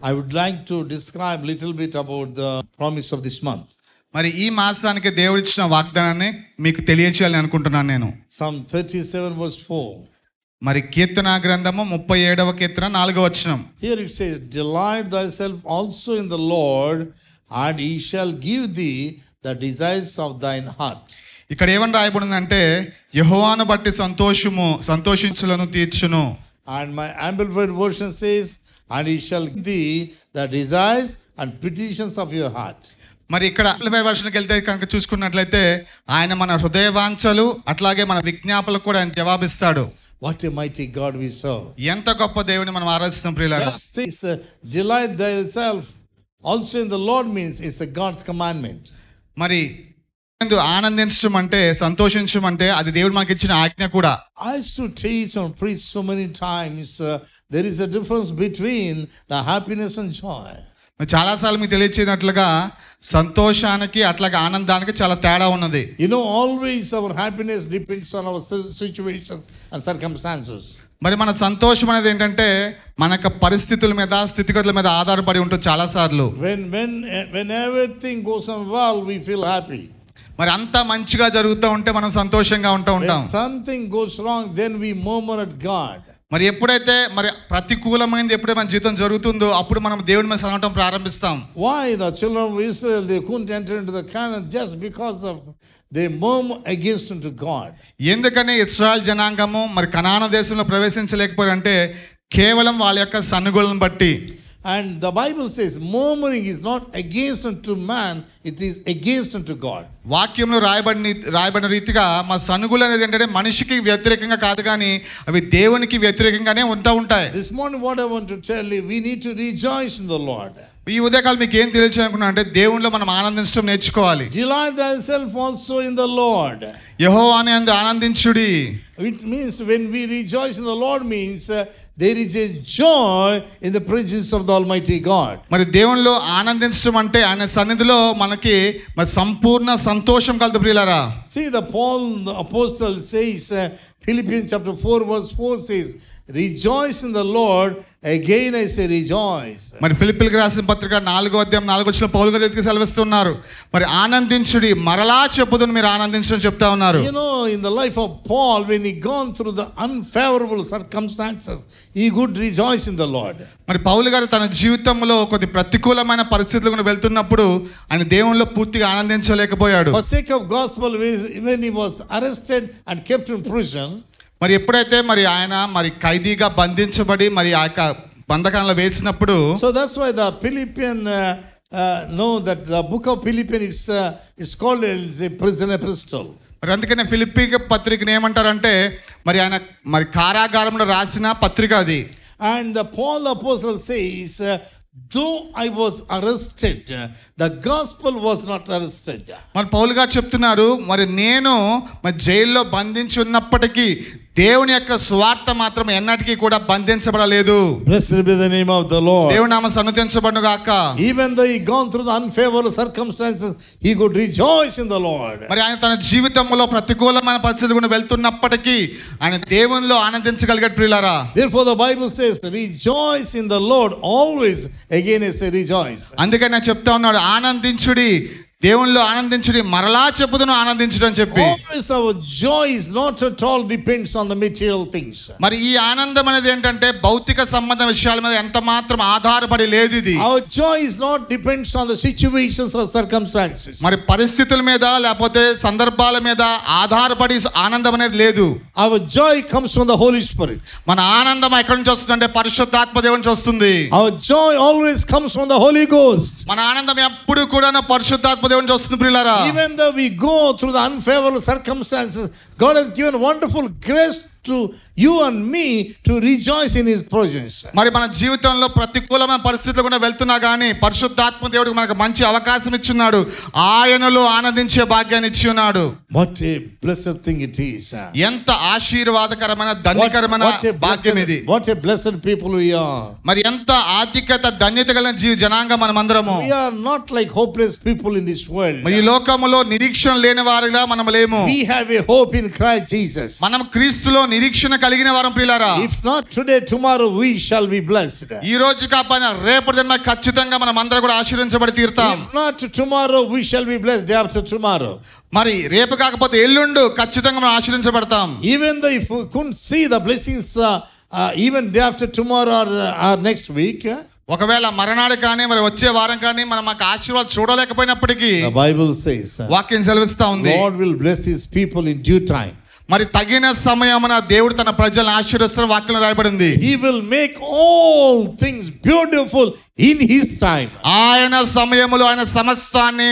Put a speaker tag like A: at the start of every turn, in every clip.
A: I would like to describe a little bit about the promise of this month.
B: మరి ఈ మాసానికి దేవుడు ఇచ్చిన వాగ్దానాన్ని మీకు తెలియచేయాలని అనుకుంటున్నాను నేను.
A: Psalm 37 verse 4.
B: మరి కీర్తన గ్రంథము 37వ కీర్తన 4వ వచనం.
A: Here it says, delight thyself also in the Lord, and he shall give thee the desires of thine heart.
B: ఇక్కడ ఏమని రాయబడిందంటే యెహోవాను బట్టి సంతోషించులను తీర్చును.
A: And my amplified version says, and he shall give thee the desires and petitions of your heart.
B: మరి ఇక్కడ amplified versionకి వెళ్తే కనుక చూసుకున్నట్లయితే ఆయన మన హృదయ వాంఛలు అట్లాగే మన విజ్ఞాపనలకు కూడా ఆయన జవాబిస్తాడు.
A: What a mighty God we serve.
B: ఎంత గొప్ప దేవుని మనం ఆరాధిస్తాం ప్రియులారా.
A: This delight thyself also in the Lord means it's a God's commandment.
B: మరి ఆనందించడం అంటే సంతోషించడం అంటే అది దేవుడు మనకి ఇచ్చిన ఆజ్ఞ కూడా.
A: I used to teach and preach so many times. There is a difference between the happiness and joy.
B: చాలాసార్లు మీకు తెలియచేసినట్లుగా సంతోషానికి అట్లాగే ఆనందానికి చాలా తేడా ఉన్నది.
A: You know, always our happiness depends on our situations and circumstances.
B: మరి మన సంతోషం అనేది ఏంటంటే మన యొక్క పరిస్థితుల మీద స్థితిగతుల మీద ఆధారపడి ఉంటుంది చాలా సార్లు.
A: When everything goes on well, we feel happy.
B: మరి అంతా మంచిగా జరుగుతూ ఉంటే మనం సంతోషంగా ఉంటాం.
A: When something goes wrong, then we murmur at God.
B: మరి ఎప్పుడైతే మరి ప్రతికూలమైనది ఎప్పుడైతే మన జీవితం జరుగుతుందో అప్పుడు మనం దేవుని మీద సనగటం ప్రారంభిస్తాం.
A: Why the children of Israel, they couldn't enter into the Canaan just because of they murmur against unto God.
B: ఎందుకని ఇశ్రాయేల్ జనాంగము మరి కనాను దేశంలో ప్రవేశించలేకపోయారంటే కేవలం వాళ్ళ యొక్క సనుగులను బట్టి.
A: And the Bible says murmuring is not against unto man, it is against unto God.
B: వాక్యంలో రాయబడిన రీతిగా మా సనుగులు అనేది ఏంటంటే మనిషికి వ్యతిరేకంగా కాదు కానీ అవి దేవునికి వ్యతిరేకంగానే ఉంటాయి.
A: This morning what I want to tell you, we need to rejoice in the Lord.
B: ఈ ఉదయకాలం మీకు ఏం తెలియచేయాలనుకున్నా అంటే దేవునిలో మనం ఆనందించడం నేర్చుకోవాలి.
A: Delight thyself also in the Lord.
B: యెహోవాను యందు ఆనందించుడి.
A: It means when we rejoice in the Lord means there is a joy in the presence of the Almighty God.
B: మరి దేవునిలో ఆనందించడం అంటే ఆయన సన్నిధిలో మనకి మరి సంపూర్ణ సంతోషం కలుగుతుంది ప్రియులారా.
A: See, Paul the apostle says, Philippians chapter 4 verse 4 says, rejoice in the Lord, again I say rejoice.
B: మరి ఫిలిప్పీయులకు రాసిన పత్రిక 4వ అధ్యాయం 4వ వచనంలో పౌలు గారు ఇదికి సెలవిస్తున్నారు. మరి ఆనందించుడి, మరలా చెప్పుదును మీరు ఆనందించడం చెప్తా ఉన్నారు.
A: You know, in the life of Paul, when he gone through the unfavorable circumstances, he could rejoice in the Lord.
B: మరి పౌలు గారు తన జీవితంలో కొద్ది ప్రతికూలమైన పరిస్థితులకు వెళ్తున్నప్పుడు ఆయన దేవునిలో పూర్తిగా ఆనందించలేకపోయాడు.
A: For sake of gospel, when he was arrested and kept in prison,
B: మరి ఎప్పుడైతే మరి ఆయన మరి ఖైదీగా బంధించబడి మరి ఆ యొక్క బంధకాలలో వేసినప్పుడు,
A: so that's why the Philippian know that the book of Philippians it's called as a prison epistle.
B: మరి అందుకనే ఫిలిప్పీ పత్రికని ఏమంటారంటే మరి ఆయన మరి కారాగారంలో రాసిన పత్రిక అది.
A: And the Paul the apostle says, though I was arrested, the gospel was not arrested.
B: మరి పౌలు గారు చెప్తున్నారు మరి నేను మరి జైల్లో బంధించి ఉన్నప్పటికీ దేవుని యొక్క స్వార్థ మాత్రం ఎన్నటికీ కూడా బంధించబడలేదు.
A: Blessed be the name of the Lord.
B: దేవుని నామం సన్నుతించబడును గాక.
A: Even though he gone through the unfavorable circumstances, he could rejoice in the Lord.
B: మరి ఆయన తన జీవితంలో ప్రతికూలమైన పరిస్థితులకు వెళ్తున్నప్పటికీ ఆయన దేవునిలో ఆనందించగలిగాడు ప్రియులారా.
A: Therefore the Bible says, rejoice in the Lord always. Again I say rejoice.
B: అందుకని నేను చెప్తా ఉన్నాడు ఆనందించుడి, దేవునిలో ఆనందించుడి, మరలా చెప్పుదును ఆనందించుడు అని చెప్పి.
A: Always our joy is not at all depends on the material things.
B: మరి ఈ ఆనందం అనేది ఏంటంటే భౌతిక సంబంధ విషయాల మీద ఎంత మాత్రం ఆధారపడి లేదు ఇది.
A: Our joy is not depends on the situations or circumstances.
B: మరి పరిస్థితుల మీద లేకపోతే సందర్భాల మీద ఆధారపడి ఆనందం అనేది లేదు.
A: Our joy comes from the Holy Spirit.
B: మన ఆనందం ఎక్కడి నుంచి వస్తుందంటే పరిశుద్ధాత్మ దేవుని నుంచి వస్తుంది.
A: Our joy always comes from the Holy Ghost.
B: మన ఆనందం ఎప్పుడు కూడా పరిశుద్ధాత్మ దేవుని నుంచి వస్తుంది ప్రియులారా.
A: Even though we go through the unfavorable circumstances, God has given wonderful grace to you and me to rejoice in his presence.
B: మరి మన జీవితంలో ప్రతికూలమైన పరిస్థితులు కూడా వెళ్తున్నా కానీ పరిశుద్ధాత్మ దేవుడు మనకు మంచి అవకాశం ఇచ్చున్నాడు. ఆయనలో ఆనందించే భాగ్యాన్ని ఇచ్చి ఉన్నాడు.
A: What a blessed thing it is.
B: ఎంత ఆశీర్వాదకరమైన ధన్యకరమైన భాగ్యం ఇది.
A: What a blessed people we are.
B: మరి ఎంత ఆధిక్యత ధన్యత కలిగిన జనాంగం మనమందరము.
A: We are not like hopeless people in this world.
B: మరి ఈ లోకములో నిరీక్షణ లేని వారిగా మనం లేము.
A: We have a hope in Christ Jesus.
B: మనం క్రీస్తులో నిరీక్షణ కలిగిన వారం ప్రియులారా.
A: If not today, tomorrow we shall be blessed.
B: ఈ రోజు కాకపోయినా రేపటి దిన ఖచ్చితంగా మనం అందరం కూడా ఆశీర్వదించబడి తీరుతాం.
A: If not tomorrow, we shall be blessed day after tomorrow.
B: మరి రేపు కాకపోతే ఎల్లుండు ఖచ్చితంగా మనం ఆశీర్వదించబడతాం.
A: Even though if we couldn't see the blessings even day after tomorrow or next week,
B: ఒకవేళ మరణాడు కానీ మరి వచ్చే వారం కానీ మనం మాకు ఆశీర్వాదం చూడలేకపోయినప్పటికీ
A: the Bible says
B: వాక్యం సెలవిస్తా ఉంది,
A: God will bless his people in due time.
B: మరి తగిన సమయమున దేవుడు తన ప్రజలను ఆశీర్వదిస్తున్న వాక్యం రాయబడింది.
A: He will make all things beautiful in his time.
B: ఆయన సమయములో ఆయన సమస్తాన్ని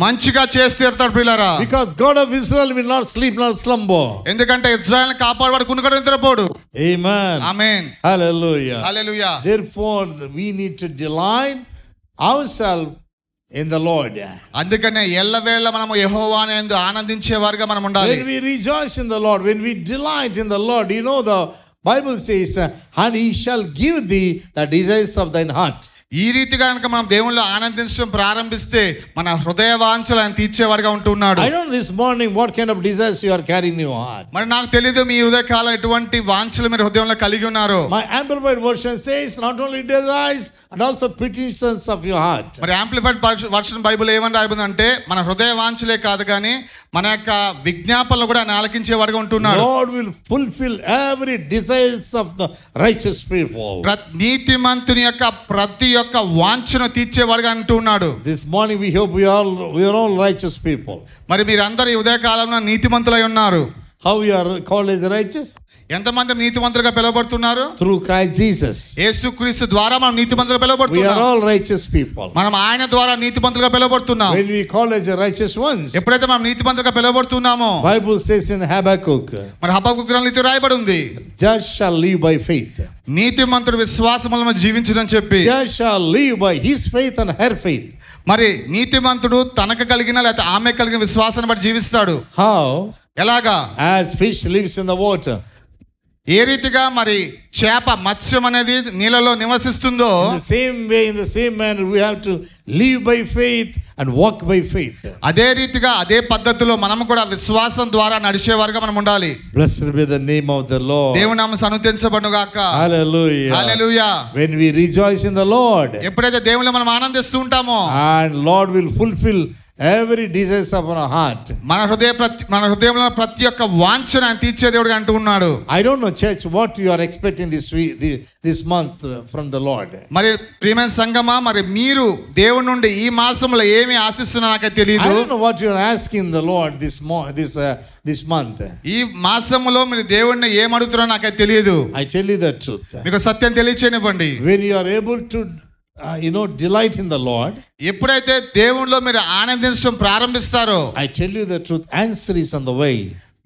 B: మంచిగా చేసి తీరుతాడు ప్రియులారా.
A: Because God of Israel will not sleep nor slumber.
B: ఎందుకంటే ఇశ్రాయేలును కాపాడువాడు కునుకడు నిద్రపోడు.
A: Amen.
B: Amen.
A: Hallelujah.
B: Hallelujah.
A: Therefore we need to delight ourselves in the Lord.
B: అందుకనే ఎల్లవేళ మనము యెహోవాను యందు ఆనందించేవారుగా మనం ఉండాలి.
A: When we rejoice in the Lord, when we delight in the Lord, you know the Bible says, and he shall give thee the desires of thine heart.
B: ఈ రీతిగా కనుక మనం దేవునిలో ఆనందించడం ప్రారంభిస్తే మన హృదయ వాంఛలు ఆయన తీర్చేవాడుగా ఉంటున్నాడు.
A: I don't know this morning what kind of desires you are carrying in your heart.
B: మరి నాకు తెలియదు మీ హృదయ కాలం ఎటువంటి వాంఛలు మీరు హృదయంలో కలిగి ఉన్నారు.
A: My amplified version says not only desires and also petitions of your heart.
B: మరి యాంప్లిఫైడ్ వర్షన్ బైబిల్ ఏమని రాయబడింది అంటే మన హృదయ వాంఛలే కాదు కానీ మన యొక్క విజ్ఞాపనలు కూడా ఆయన ఆలకించేవాడుగా ఉంటున్నాడు.
A: God will fulfill every desires of the righteous people.
B: నీతిమంతుని యొక్క ప్రతి ఒక్క వాంఛను తీర్చేవాడుగా అంటున్నాడు.
A: This morning we hope we are all righteous people.
B: మరి మీరందరూ ఈ ఉదయ కాలంలో నీతిమంతులై ఉన్నారు.
A: How we are called as righteous?
B: ఎంతమంది నీతిమంతులుగా పిలువబడుతున్నారు?
A: Through Christ Jesus.
B: యేసుక్రీస్తు ద్వారా మనం నీతిమంతులుగా
A: We
B: పిలువబడుతున్నాం.
A: are all righteous people.
B: మనం ఆయన ద్వారా నీతిమంతులుగా పిలువబడుతున్నాం.
A: When we call as the righteous ones,
B: ఎప్పుడైతే మనం నీతిమంతులుగా పిలువబడుతున్నామో
A: Bible says in Habakkuk,
B: మరి హబక్కూకు గ్రంథంలో రాయబడి ఉంది,
A: just shall live by faith.
B: నీతిమంతుడు విశ్వాసములను జీవించునని చెప్పి,
A: Just shall live by his faith and her faith.
B: మరి నీతిమంతుడు తనకు కలిగిన లేకపోతే ఆమె కలిగిన విశ్వాసాన్ని బట్టి జీవిస్తాడు.
A: How?
B: ఎలాగా?
A: As fish lives in the water.
B: ఏ రీతిగా మరి చేప మత్స్యం అనేది నీళ్ళలో నివసిస్తుందో
A: In the same way, in the same manner, we have to live by faith and walk by faith.
B: అదే రీతిగా అదే పద్ధతిలో మనం కూడా విశ్వాసం ద్వారా నడిచేవారుగా మనం ఉండాలి.
A: Blessed be the name of the Lord.
B: దేవుని నామం సన్నుతించబడును గాక.
A: Hallelujah.
B: Hallelujah.
A: When we rejoice in the Lord,
B: ఎప్పుడైతే దేవునిలో మనం ఆనందిస్తూ ఉంటామో
A: and Lord will fulfill every desires of our heart.
B: మన హృదయంలో ప్రతి ఒక్క వాంఛను ఆయన తీర్చే దేవుడిగా అంటూ ఉన్నాడు.
A: I don't know, church, what you are expecting this week, this month from the Lord.
B: మరి ప్రియమైన సంగమా, మరి మీరు దేవుని నుండి ఈ మాసంలో ఏమి ఆశిస్తున్నారో నాకు
A: I
B: తెలియదు.
A: don't know what you are asking the Lord this month.
B: ఈ మాసంలో మీరు దేవుణ్ణి ఏం అడుగుతున్నారో నాకు తెలియదు.
A: I tell you the truth.
B: మీకు సత్యం తెలియచేయనివ్వండి.
A: When you are able to delight in the Lord,
B: ఎప్పుడైతే దేవునిలో మీరు ఆనందించడం ప్రారంభిస్తారో,
A: I tell you the truth, answer is on the way.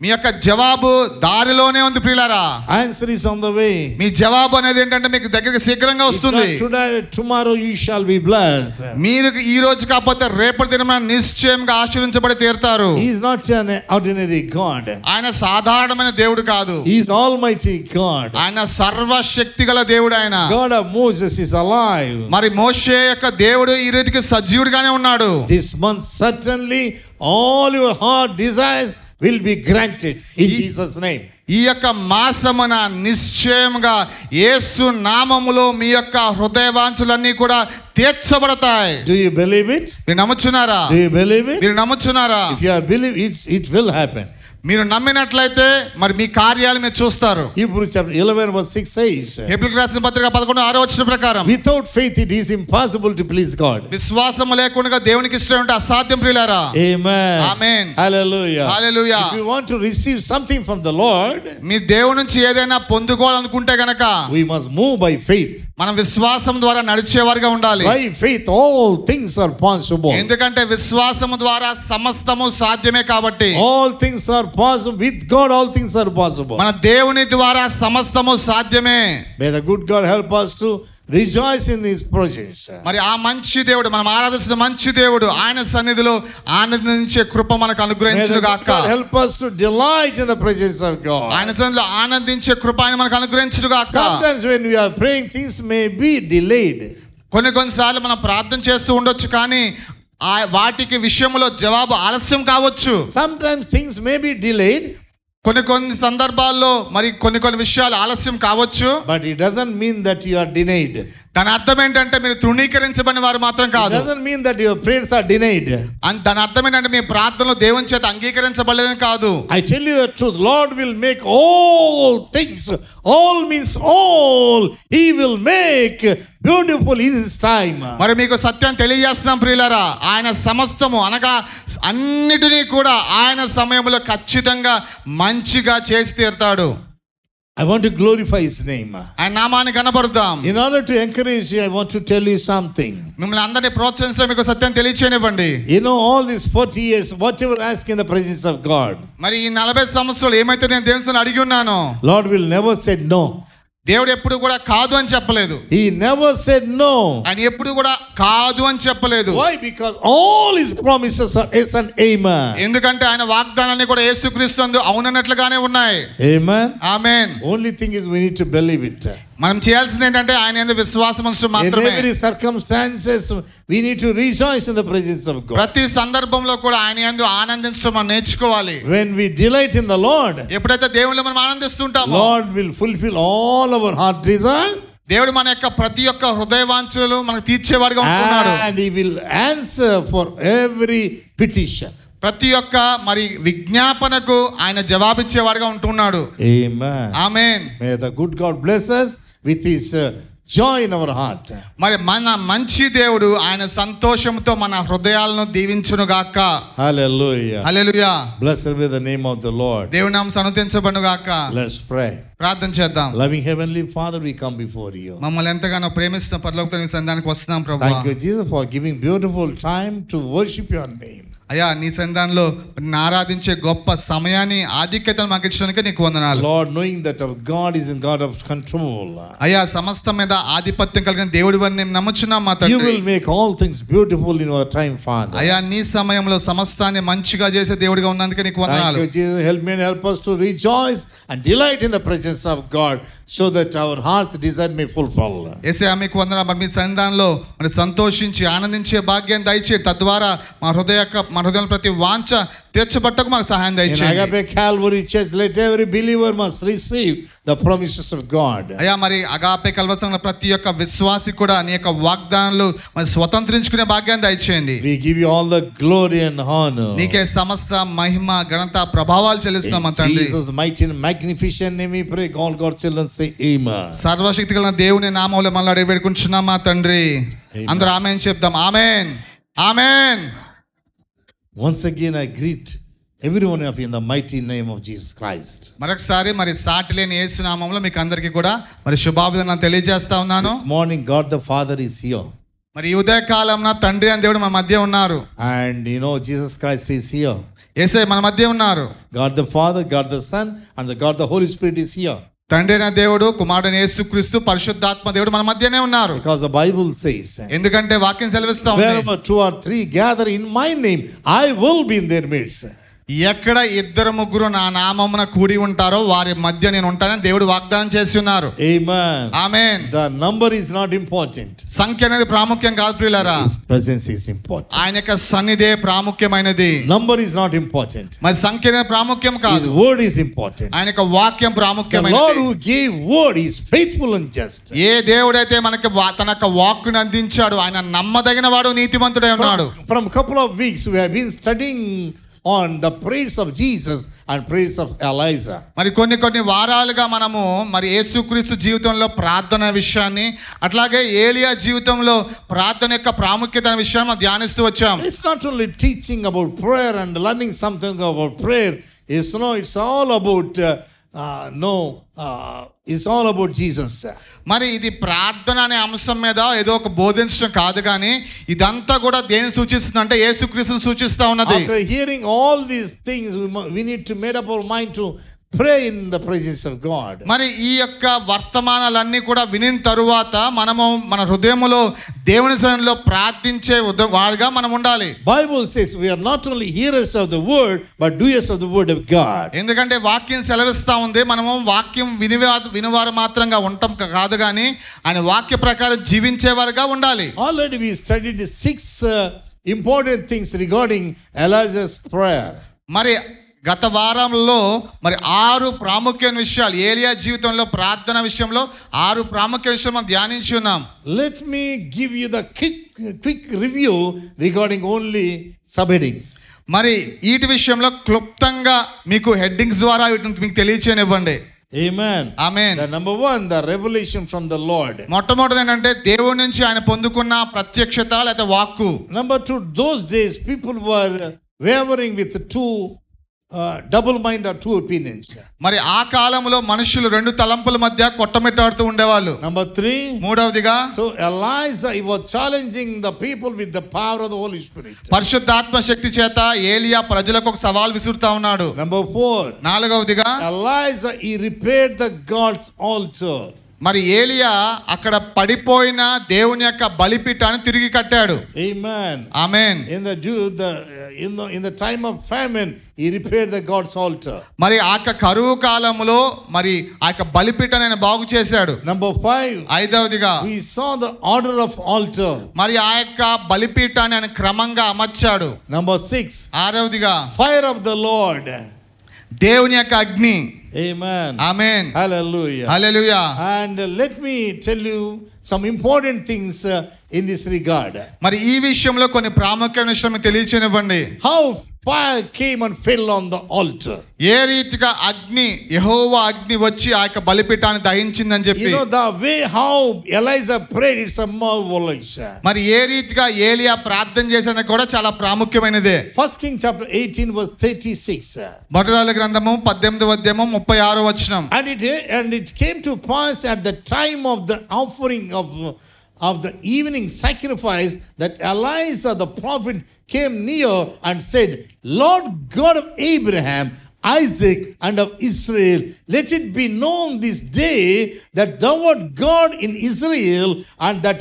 B: మీ యొక్క జవాబు దారిలోనే ఉంది ప్రియులారా.
A: Answer is on the way.
B: మీ జవాబు అనేది ఏంటంటే మీకు దగ్గరికి శీఘ్రంగా వస్తుంది.
A: If not today, tomorrow you shall be blessed.
B: మీరు ఈ రోజు కాకపోతే రేపటి దినమున నిశ్చయంగా ఆశీర్వదించబడి తీరుతారు.
A: He is not an ordinary God.
B: ఆయన సాధారణమైన దేవుడు కాదు.
A: He is Almighty God.
B: ఆయన సర్వశక్తి గల దేవుడు. ఆయన
A: God of Moses is alive.
B: మరి మోషే యొక్క దేవుడు ఈ రీతికి సజీవుడిగానే ఉన్నాడు.
A: This month certainly all your heart desires will be granted in Jesus name.
B: ఈ యొక్క మాసమున నిశ్చయంగా యేసు నామములో మీ యొక్క హృదయ వాంఛలన్నీ కూడా తీర్చబడతాయి.
A: Do you believe it?
B: మీరు నమ్ముచున్నారా?
A: Do you believe it?
B: మీరు నమ్ముచున్నారా?
A: If you believe it, it will happen.
B: మీరు నమ్మినట్లయితే మరి మీ కార్యాలు మీరు చూస్తారు.
A: Hebrews chapter 11 verse 6 says,
B: హెబ్రీయులకు రాసిన పత్రిక 11:6 వచనం ప్రకారం,
A: without faith it is impossible to please God.
B: విశ్వాసం లేకుండా దేవునికి ఇష్టం ఉంటే అసాధ్యం ప్రియులారా.
A: Amen.
B: Amen.
A: Hallelujah.
B: Hallelujah.
A: If you want to receive something from the Lord,
B: మీ దేవుని నుంచి ఏదైనా పొందుకోవాలనుకుంటే గనక
A: we must move by faith.
B: మనం విశ్వాసం ద్వారా నడిచేవారుగా ఉండాలి.
A: By faith all things are possible.
B: ఎందుకంటే విశ్వాసము ద్వారా సమస్తము సాధ్యమే కాబట్టి.
A: All things are possible. With God all things are possible.
B: మన దేవుని ద్వారా సమస్తము సాధ్యమే.
A: May the good God help us to rejoice in his presence.
B: మరి ఆ మంచి దేవుడు, మనం ఆరాధిస్తున్న మంచి దేవుడు, ఆయన సన్నిధిలో ఆనందించే కృప మనకు
A: May the
B: అనుగ్రహించును
A: good
B: గాక.
A: God help us to delight in the presence of God.
B: ఆయన సన్నిధిలో ఆనందించే కృప ఆయన మనకు అనుగ్రహించును గాక.
A: Sometimes when we are praying, things may be delayed.
B: కొన్నిసార్లు మనం ప్రార్థన చేస్తూ ఉండొచ్చు కానీ వాటికి విషయంలో జవాబు ఆలస్యం కావచ్చు.
A: Sometimes things may be delayed
B: కొన్ని సందర్భాల్లో మరి కొన్ని విషయాలు ఆలస్యం కావచ్చు.
A: But it doesn't mean that you are denied.
B: దాని అర్థం ఏంటంటే మీరు తృణీకరించబడిన వారు మాత్రం
A: It
B: కాదు.
A: doesn't mean that your prayers are denied.
B: దాని అర్థం ఏంటంటే మీ ప్రార్థనలు దేవుని చేత అంగీకరించబడలేదని కాదు.
A: I tell you the truth, Lord will make all things, all means all, He will make beautiful in His time.
B: మరి మీకు సత్యం తెలియజేస్తున్నాం ప్రియులారా, ఆయన సమస్తము అనగా అన్నిటినీ కూడా ఆయన సమయంలో ఖచ్చితంగా మంచిగా చేసి తీరుతాడు.
A: I want to glorify His name.
B: ఆయన నామాన్ని కనబరుద్దాం.
A: In order to encourage you, I want to tell you something.
B: మిమ్మల్ని అందరినీ ప్రోత్సహించడం మీకు సత్యం తెలియచేయనివ్వండి.
A: You know, all these 40 years, whatever I ask in the presence of God,
B: మరి ఈ 40 సంవత్సరాలు ఏమైతే నేను దేవుని అడిగి ఉన్నానో,
A: Lord will never say no.
B: దేవుడు ఎప్పుడు కూడా కాదు అని చెప్పలేదు.
A: He never said no.
B: ఆయన ఎప్పుడు కూడా కాదు అని చెప్పలేదు.
A: Why? Because all His promises are yes and amen.
B: ఎందుకంటే ఆయన వాగ్దానాన్ని కూడా యేసుక్రీస్తు అవునన్నట్లుగానే ఉన్నాయి.
A: Amen.
B: Amen.
A: Only thing is we need to believe it.
B: మనం చేయాల్సింది ఏంటంటే ఆయన యందు విశ్వాసం ఉంచడం
A: In
B: మాత్రమే.
A: every circumstances, we need to rejoice in the presence of God.
B: ప్రతి సందర్భంలో కూడా ఆయన యందు ఆనందించడం మనం నేర్చుకోవాలి.
A: When we delight in the Lord,
B: ఎప్పుడైతే దేవునిలో మనం ఆనందిస్తుంటామో,
A: Lord will fulfill all our heart desire.
B: దేవుడు మన యొక్క ప్రతి ఒక్క హృదయ వాంఛలు మనకు తీర్చేవాడిగా ఉంటున్నాడు.
A: And He will answer for every petition.
B: ప్రతి ఒక్క మరి విజ్ఞాపనకు ఆయన జవాబిచ్చేవాడిగా ఉంటున్నాడు.
A: Amen.
B: Amen.
A: May the good God bless us with His joy in our heart.
B: మరి మన మంచి దేవుడు ఆయన సంతోషంతో మన హృదయాలను దీవించును గాక.
A: Hallelujah.
B: Hallelujah.
A: Blessed be the name of the Lord.
B: దేవుని నామం సన్నుతించబడును గాక.
A: Let's pray.
B: ప్రార్థన చేద్దాం.
A: Loving Heavenly Father, we come before you.
B: మమ్మల్ని ఎంతగానో ప్రేమిస్తున్న పరలోక తండ్రి సన్నిధానానికి వస్తున్నాం ప్రభువా.
A: Thank you, Jesus, for giving beautiful time to worship your name.
B: అయ్యా నీ సన్నిధానంలో ఆరాధించే గొప్ప సమయాన్ని ఆధిక్యతను మాకు ఇచ్చినందుకే నీకు వందనాలు.
A: Lord, knowing that our God is in God of control,
B: అయ్యా సమస్తం మీద ఆధిపత్యం కలిగిన దేవుడు అని మేము నమ్ముచున్నాం మా
A: You
B: తండ్రి.
A: will make all things beautiful in our time, Father.
B: అయ్యా నీ సమయంలో సమస్తాన్ని మంచిగా చేసే దేవుడిగా ఉన్నందుకే నీకు
A: Thank
B: వందనాలు.
A: you, Jesus. Help me and help us to rejoice and delight in the presence of God, so that our heart's desire may fulfill.
B: యేసయ్యా మీకు వందనాలు. మరి మీ సన్నిధానంలో మరి సంతోషించి ఆనందించే భాగ్యాన్ని దయచేయండి. తద్వారా మా హృదయంలో ప్రతి వాంఛ తీర్చబట్టకు మాకు సహాయం
A: In
B: దయచేయండి.
A: Agape Calvary Church, let every believer must receive the promises of God.
B: అయ్యా మరి అగాపే కల్వరి సంఘంలో ప్రతి ఒక్క విశ్వాసి కూడా నీ యొక్క వాగ్దానాలు మరి స్వతంత్రించుకునే భాగ్యాన్ని దయచేయండి.
A: We give you all the glory and honor.
B: నీకే సమస్త మహిమ ఘనత ప్రభావాలు చెల్లిస్తున్నాం మా
A: In
B: తండ్రి.
A: Jesus' mighty and magnificent name we pray. All God's children say amen.
B: సర్వశక్తి కలిగిన దేవుని నామములో మనల్ని అడిగి పెట్టుకుంటున్నాం మా తండ్రి. అందరూ ఆమేన్ చెప్దాం. ఆమేన్, ఆమేన్.
A: Once again I greet every one of you in the mighty name of Jesus Christ.
B: మరొకసారి మరి సాటి లేని యేసు నామములో మీకు అందరికీ కూడా మరి శుభాభివందనాలు తెలియజేస్తా ఉన్నాను.
A: This morning God the Father is here.
B: మరి ఈ ఉదయకాలంలో తండ్రి అని దేవుడు మన మధ్య ఉన్నారు.
A: And you know Jesus Christ is here.
B: యేసయ్య మన మధ్య ఉన్నారు.
A: God the Father, God the Son, and the God the Holy Spirit is here.
B: తండ్రి అయిన దేవుడు, కుమారుడైన యేసుక్రీస్తు, పరిశుద్ధాత్మ దేవుడు మన మధ్యనే ఉన్నారు.
A: Because the Bible says,
B: ఎందుకంటే వాక్యం సెలవిస్తా ఉంది,
A: wherever 2 or 3 gather in my name, I will be in their midst.
B: ఎక్కడ 2-3 నా నామమున కూడి ఉంటారో వారి మధ్య నేను ఉంటానని దేవుడు వాగ్దానం చేసి ఉన్నారు.
A: Amen.
B: Amen.
A: The number is not important.
B: సంఖ్య అనేది ప్రాముఖ్యం కాదు ప్రియులారా.
A: His presence is important.
B: ఆయన యొక్క సన్నిధే ప్రాముఖ్యమైనది.
A: Number is not important.
B: మరి సంఖ్య అనేది ప్రాముఖ్యం
A: His
B: కాదు.
A: word is important.
B: ఆయన యొక్క వాక్యం
A: The Lord
B: ప్రాముఖ్యమైనది.
A: who gave word is faithful and just.
B: ఏ దేవుడైతే మనకి తన యొక్క వాక్కును అందించాడు ఆయన నమ్మదగిన వాడు, నీతిమంతుడై ఉన్నాడు.
A: From couple of weeks we have been studying on the prayers of Jesus and prayers of Elijah.
B: మరి కొన్ని వారాలుగా మనము మరి యేసుక్రీస్తు జీవితంలో ప్రార్థన విషయాన్ని, అట్లాగే ఏలియా జీవితంలో ప్రార్థన యొక్క ప్రాముఖ్యత అనే విషయాన్ని మనం ధ్యానిస్తూ వచ్చాం.
A: It's not only teaching about prayer and learning something about prayer. It's all about it's all about Jesus.
B: మరి ఇది ప్రార్థన అనే అంశం మీద ఏదో ఒక బోధించడం కాదు, కానీ ఇదంతా కూడా దేని సూచిస్తుంది అంటే యేసుక్రీస్తుని సూచిస్తా ఉన్నది.
A: After hearing all these things, we need to make up our mind to pray in the presence of God.
B: మరి ఈ యొక్క వర్తమానాలన్నీ కూడా వినిన తరువాత మనము మన హృదయములో దేవుని సన్నిధిలో ప్రార్థించే వారిగా మనం ఉండాలి.
A: Bible says we are not only hearers of the word but doers of the word of God.
B: ఎందుకంటే వాక్యం సెలవిస్తా ఉంది, మనము వాక్యం వినివారు మాత్రంగా ఉండటం కాదు, కానీ ఆయన వాక్య ప్రకారం జీవించేవారుగా ఉండాలి.
A: Already we studied 6 important things regarding Elijah's prayer.
B: మరి గత వారంలో మరి 6 ప్రాముఖ్యమైన విషయాలు ఏలియా జీవితంలో ప్రార్థన విషయంలో 6 ప్రాముఖ్య విషయాలు మనం ధ్యానించి ఉన్నాం.
A: Let me give you the quick review regarding only subheadings.
B: మరి వీటి విషయంలో క్లుప్తంగా మీకు హెడ్డింగ్స్ ద్వారా వీటిని మీకు తెలియచేయనివ్వండి.
A: Amen.
B: Amen.
A: The number 1, the revelation from the Lord.
B: మొట్టమొదటి ఏంటంటే దేవుడి నుంచి ఆయన పొందుకున్న ప్రత్యక్షత లేదా వాక్కు.
A: Number 2, those days people were wavering with two double mind or two opinions.
B: మరి ఆ కాలంలో మనుషులు 2 తలంపుల మధ్య కొట్టమిట్టాడుతూ ఉండేవాళ్ళు.
A: Number 3,
B: మూడవదిగా
A: so Elijah, he was challenging the people with the power of the Holy Spirit.
B: పరిశుద్ధాత్మ శక్తి చేత ఏలియా ప్రజలకు ఒక సవాల్ విసురుతా ఉన్నాడు.
A: Number 4,
B: నాలుగవదిగా
A: Elijah, he repaired the God's altar.
B: మరి ఏలియా అక్కడ పడిపోయిన దేవుని యొక్క బలిపీఠాన్ని తిరిగి కట్టాడు.
A: Amen.
B: Amen.
A: In the time of famine, he repaired the God's altar.
B: మరి ఆ యొక్క కరువు కాలంలో మరి ఆ యొక్క బలిపీఠాన్ని ఆయన బాగు చేశాడు.
A: Number 5,
B: ఐదవదిగా
A: we saw the order of altar.
B: మరి ఆ యొక్క బలిపీఠాన్ని ఆయన క్రమంగా అమర్చాడు.
A: Number 6,
B: ఆరవదిగా
A: fire of the Lord.
B: దేవుని యొక్క అగ్ని.
A: Amen.
B: Amen.
A: Hallelujah.
B: Hallelujah.
A: And let me tell you some important things in this regard.
B: మరి ఈ విషయంలో కొన్ని ప్రాముఖ్యమైన విషయం తెలియచేయనివ్వండి.
A: How fire came and fell on the altar.
B: ఏ రీతిగా అగ్ని యెహోవా అగ్ని వచ్చి ఆ యొక్క బలిపీఠాన్ని దహించిందని చెప్పి.
A: You know the way how Elijah prayed, it's a marvelous.
B: మరి ఏ రీతిగా ఏలియా ప్రార్థన చేశానో కూడా చాలా ప్రాముఖ్యమైనదే.
A: 1 Kings chapter 18 verse 36.
B: మొదటి గ్రంథము 18వ అధ్యాయము 36వ వచనం.
A: And it came to pass at the time of the offering of the evening sacrifice that Elijah the prophet came near and said, Lord God of Abraham, Isaac and of Israel, let it be known this day that thou art God in Israel, and that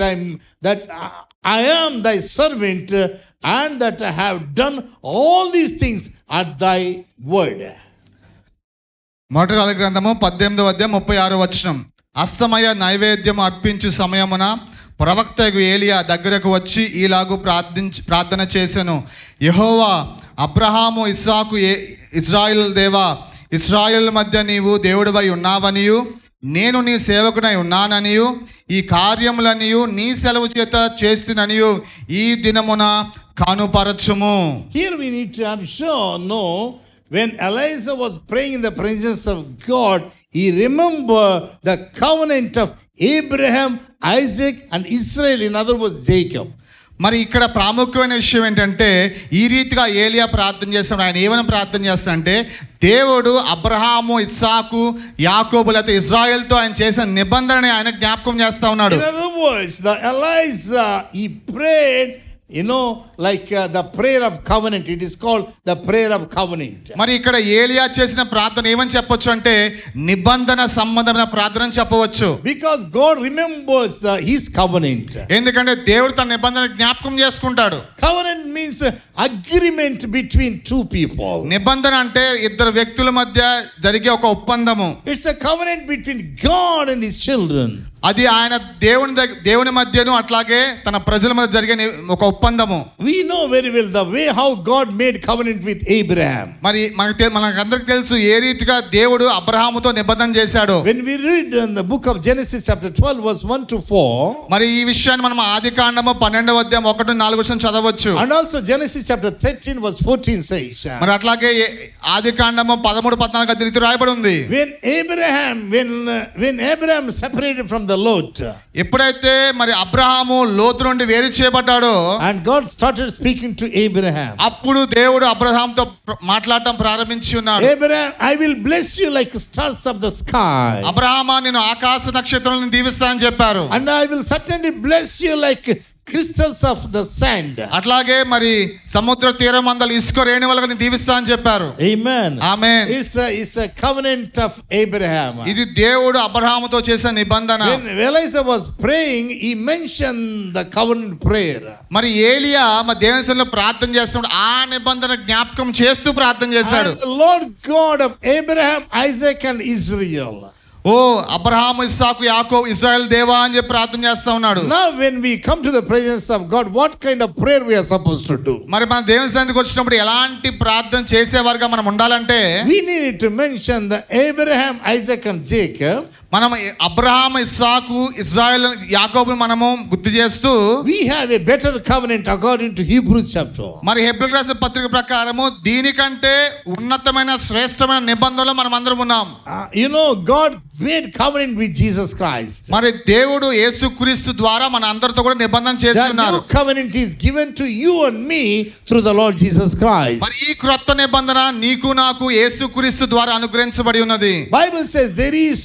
A: I am thy servant, and that I have done all these things at thy word.
B: మొదటి గ్రంథము 18వ అధ్యాయం 36వ వచనం. అస్తమయ నైవేద్యం అర్పించు సమయమున ప్రవక్తకు ఏలియా దగ్గరకు వచ్చి ఈలాగు ప్రార్థన చేసెను. యెహోవా అబ్రహాము ఇస్సాకు ఇశ్రాయేలు దేవా, ఇశ్రాయేలు మధ్య నీవు దేవుడివై ఉన్నావనియు నేను నీ సేవకునై ఉన్నాననియు ఈ కార్యములనియు నీ సెలవు చేత చేస్తుననియు ఈ దినమున కానుపరచుము.
A: Here we need to know when Elijah was praying in the presence of God, he remembered the covenant of Abraham, Isaac and Israel, in other words Jacob.
B: మరి ఇక్కడ ప్రాముఖ్యమైన విషయం ఏంటంటే ఈ రీతిగా ఏలియా ప్రార్థన చేస్తాడు. ఆయన ఏమైనా ప్రార్థన చేస్తాడంటే దేవుడు అబ్రహాము ఇస్సాకు యాకోబులతో ఇజ్రాయెల్తో ఆయన చేసిన నిబంధనని ఆయన జ్ఞాపకం చేస్తా ఉన్నాడు.
A: In other words, the Elijah, he prayed, like the prayer of covenant. It is called the prayer of covenant.
B: మరి ఇక్కడ ఏలియా చేసిన ప్రార్థన ఏమని చెప్పొచ్చు అంటే నిబంధన సంబంధమైన ప్రార్థన చెప్పవచ్చు.
A: Because God remembers his covenant.
B: ఎందుకంటే దేవుడు తన నిబంధన జ్ఞాపకం చేసుకుంటాడు.
A: Covenant means agreement between two people.
B: నిబంధన అంటే ఇద్దరు వ్యక్తుల మధ్య జరిగే ఒక ఒప్పందము.
A: It's a covenant between God and his children.
B: అది ఆయన దేవుని మధ్యను అట్లాగే తన ప్రజల మధ్య జరిగే ఒక ఒప్పందము.
A: We know very well the way how God made covenant with Abraham.
B: మరి మనకందరికి తెలుసు ఏ రీతిగా దేవుడు అబ్రహాముతో నిబంధన చేశాడు.
A: When we read in the book of Genesis chapter 12 verse 1 to 4,
B: మరి ఈ విషయాన్ని మనం ఆదికాండము 12వ అధ్యాయం 1-4 చదవచ్చు.
A: and also Genesis chapter 13 verse 14 says,
B: మరి అట్లాగే ఆదికాండము 13-14 రాయబడి ఉంది.
A: when Abraham separated from the Lot,
B: ఎప్పుడైతే మరి అబ్రహాము లోతు నుండి వేరు చేయబడ్డాడో
A: and God started speaking to Abraham,
B: అప్పుడు దేవుడు అబ్రహాముతో మాట్లాడటం ప్రారంభించి ఉన్నాడు.
A: Abraham, I will bless you like stars of the sky.
B: అబ్రహామా నేను ఆకాశ నక్షత్రాలను దీవిస్తానని చెప్పారు.
A: And I will certainly bless you like crystals of the sand.
B: అట్లాగే మరి సముద్ర తీరం అందల ఇసుక రేణువులను దీవిస్తా అని చెప్పారు.
A: Amen.
B: Amen.
A: It's a covenant of Abraham.
B: ఇది దేవుడు అబ్రహాముతో చేసిన నిబంధన.
A: When Elijah was praying, he mentioned the covenant prayer.
B: మరి ఏలియా మరి దేవుని సన్నిధిలో ప్రార్థన చేస్తున్నాడు. ఆ నిబంధన జ్ఞాపకం చేస్తూ ప్రార్థన చేశాడు.
A: And the Lord God of Abraham, Isaac and Israel.
B: ఓ అబ్రహాము, ఇస్సాకు, యాకోబు, ఇశ్రాయేలు దేవా అని చెప్పి ప్రార్థన చేస్తా ఉన్నాడు.
A: Now when we come to the presence of God, what kind of prayer we are supposed to do?
B: మరి మన దేవుని సన్నిధికి వచ్చినప్పుడు ఎలాంటి ప్రార్థన చేసేవారుగా మనం ఉండాలంటే,
A: We need to mention the Abraham, Isaac and Jacob.
B: మనం అబ్రహాము, ఇస్సాకు, ఇశ్రాయేలు, యాకోబును మనము గుర్తు చేస్తూ
A: We have a better covenant according to Hebrews chapter.
B: మరి హెబ్రీయులకు రాసిన పత్రిక ప్రకారము దీనికంటే ఉన్నతమైన శ్రేష్టమైన నిబంధనలో మనం అందరం ఉన్నాం.
A: You know, God made covenant with Jesus Christ.
B: మరి దేవుడు యేసుక్రీస్తు ద్వారా మన అందరితో కూడా నిబంధన
A: The
B: చేస్తున్నారు.
A: new covenant is given to you and me through the Lord Jesus Christ.
B: మరి ఈ క్రొత్త నిబంధన నీకు నాకు యేసుక్రీస్తు ద్వారా అనుగ్రహించబడి ఉన్నది.
A: Bible says there is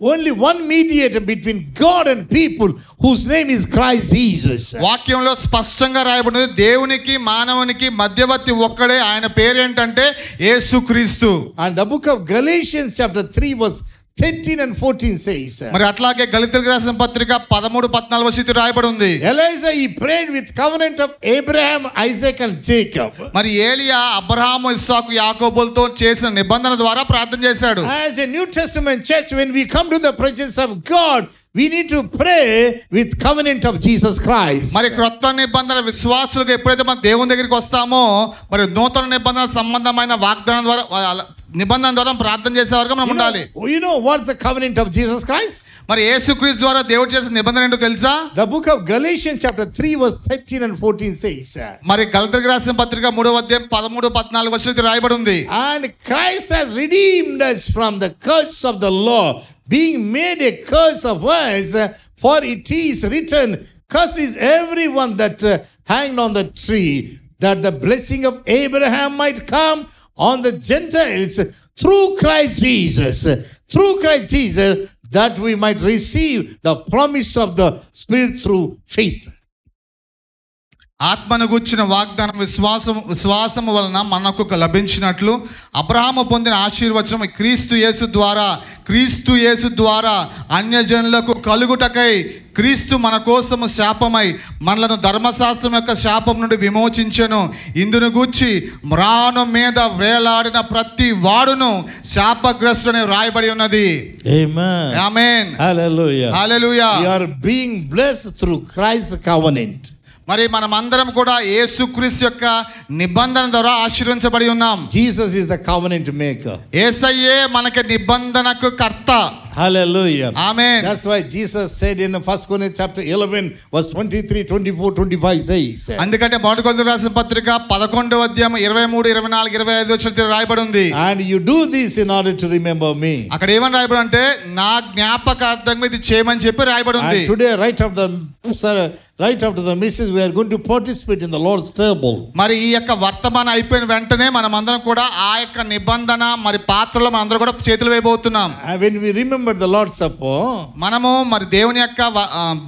A: only one mediator between God and people, whose name is Christ Jesus.
B: వాక్యంలో స్పష్టంగా రాయబడినది, దేవునికి మానవునికి మధ్యవర్తి ఒక్కడే, ఆయన పేరు ఏంటంటే యేసుక్రీస్తు.
A: And the book of Galatians chapter 3 verse 13 and 14 says,
B: మరి అట్లాగే గళితీయులకు రాసిన పత్రిక 13-14 రాయబడి ఉంది.
A: Elijah, he prayed with covenant of Abraham, Isaac and Jacob.
B: మరి ఏలియా అబ్రహాము, ఇస్సాకు, యాకోబులతో చేసిన నిబంధన ద్వారా ప్రార్థన చేశాడు.
A: As a New Testament church, when we come to the presence of God, we need to pray with covenant of Jesus Christ.
B: మరి క్రొత్త నిబంధన విశ్వాసులుగా ఎప్పుడైతే మనం దేవుని దగ్గరికి వస్తామో, మరి నూతన నిబంధన సంబంధమైన వాగ్దానం ద్వారా, నిబంధన ద్వారా ప్రార్థన చేసేవారుగా మనం ఉండాలి.
A: You know what's the covenant of Jesus Christ?
B: మరి యేసుక్రీస్తు ద్వారా దేవుడు చేసిన నిబంధన ఏంటో తెలుసా?
A: The book of Galatians chapter 3 verse 13 and 14 says,
B: మరి గళితీయులకు రాసిన పత్రిక 3వ అధ్యాయం 13-14 రాయబడి ఉంది.
A: and Christ has redeemed us from the curse of the law, being made a curse of us, for it is written, cursed is everyone that hanged on the tree, that the blessing of Abraham might come on the Gentiles through Christ Jesus. Through Christ Jesus, that we might receive the promise of the Spirit through faith.
B: ఆత్మను గూర్చిన వాగ్దానం విశ్వాసము వలన మనకు లభించినట్లు అబ్రహాము పొందిన ఆశీర్వచనం క్రీస్తు యేసు ద్వారా అన్యజనులకు కలుగుటకై క్రీస్తు మన కోసము శాపమై మనలను ధర్మశాస్త్రం యొక్క శాపం నుండి విమోచించెను. ఇందును గూర్చి మ్రాను మీద వేలాడిన ప్రతి వాడును శాపగ్రస్తుడని రాయబడి ఉన్నది.
A: Amen.
B: Amen.
A: Hallelujah.
B: Hallelujah.
A: We are being blessed through Christ's covenant.
B: మరి మనం అందరం కూడా యేసుక్రీస్తు యొక్క నిబంధన ద్వారా ఆశీర్వదించబడి ఉన్నాం.
A: Jesus is the covenant maker.
B: యేసయ్యే మనకి నిబంధనకు కర్త.
A: Hallelujah.
B: Amen.
A: That's why Jesus said in 1 Corinthians chapter 11 verse 23, 24, 25 says.
B: అందుకంటే మొదటి కొరింథీయులకు రాసిన పత్రిక 11వ అధ్యాయం 23, 24, 25 వచనాలు రాయబడి ఉంది.
A: And you do this in order to remember me.
B: అక్కడ ఏమని రాయబడి అంటే నా జ్ఞాపకార్థం ఇది చేయమని చెప్పి రాయబడి ఉంది.
A: And today right after the message we are going to participate in the Lord's table.
B: మరి ఈ యొక్క వర్తమానం అయిపోయిన వెంటనే మనం అందరం కూడా ఆ యొక్క నిబంధన మరి పాత్రలో మనం అందరం కూడా చేతులు వేయబోతున్నాం.
A: When we remember the Lord's Supper,
B: మనము మరి దేవుని యొక్క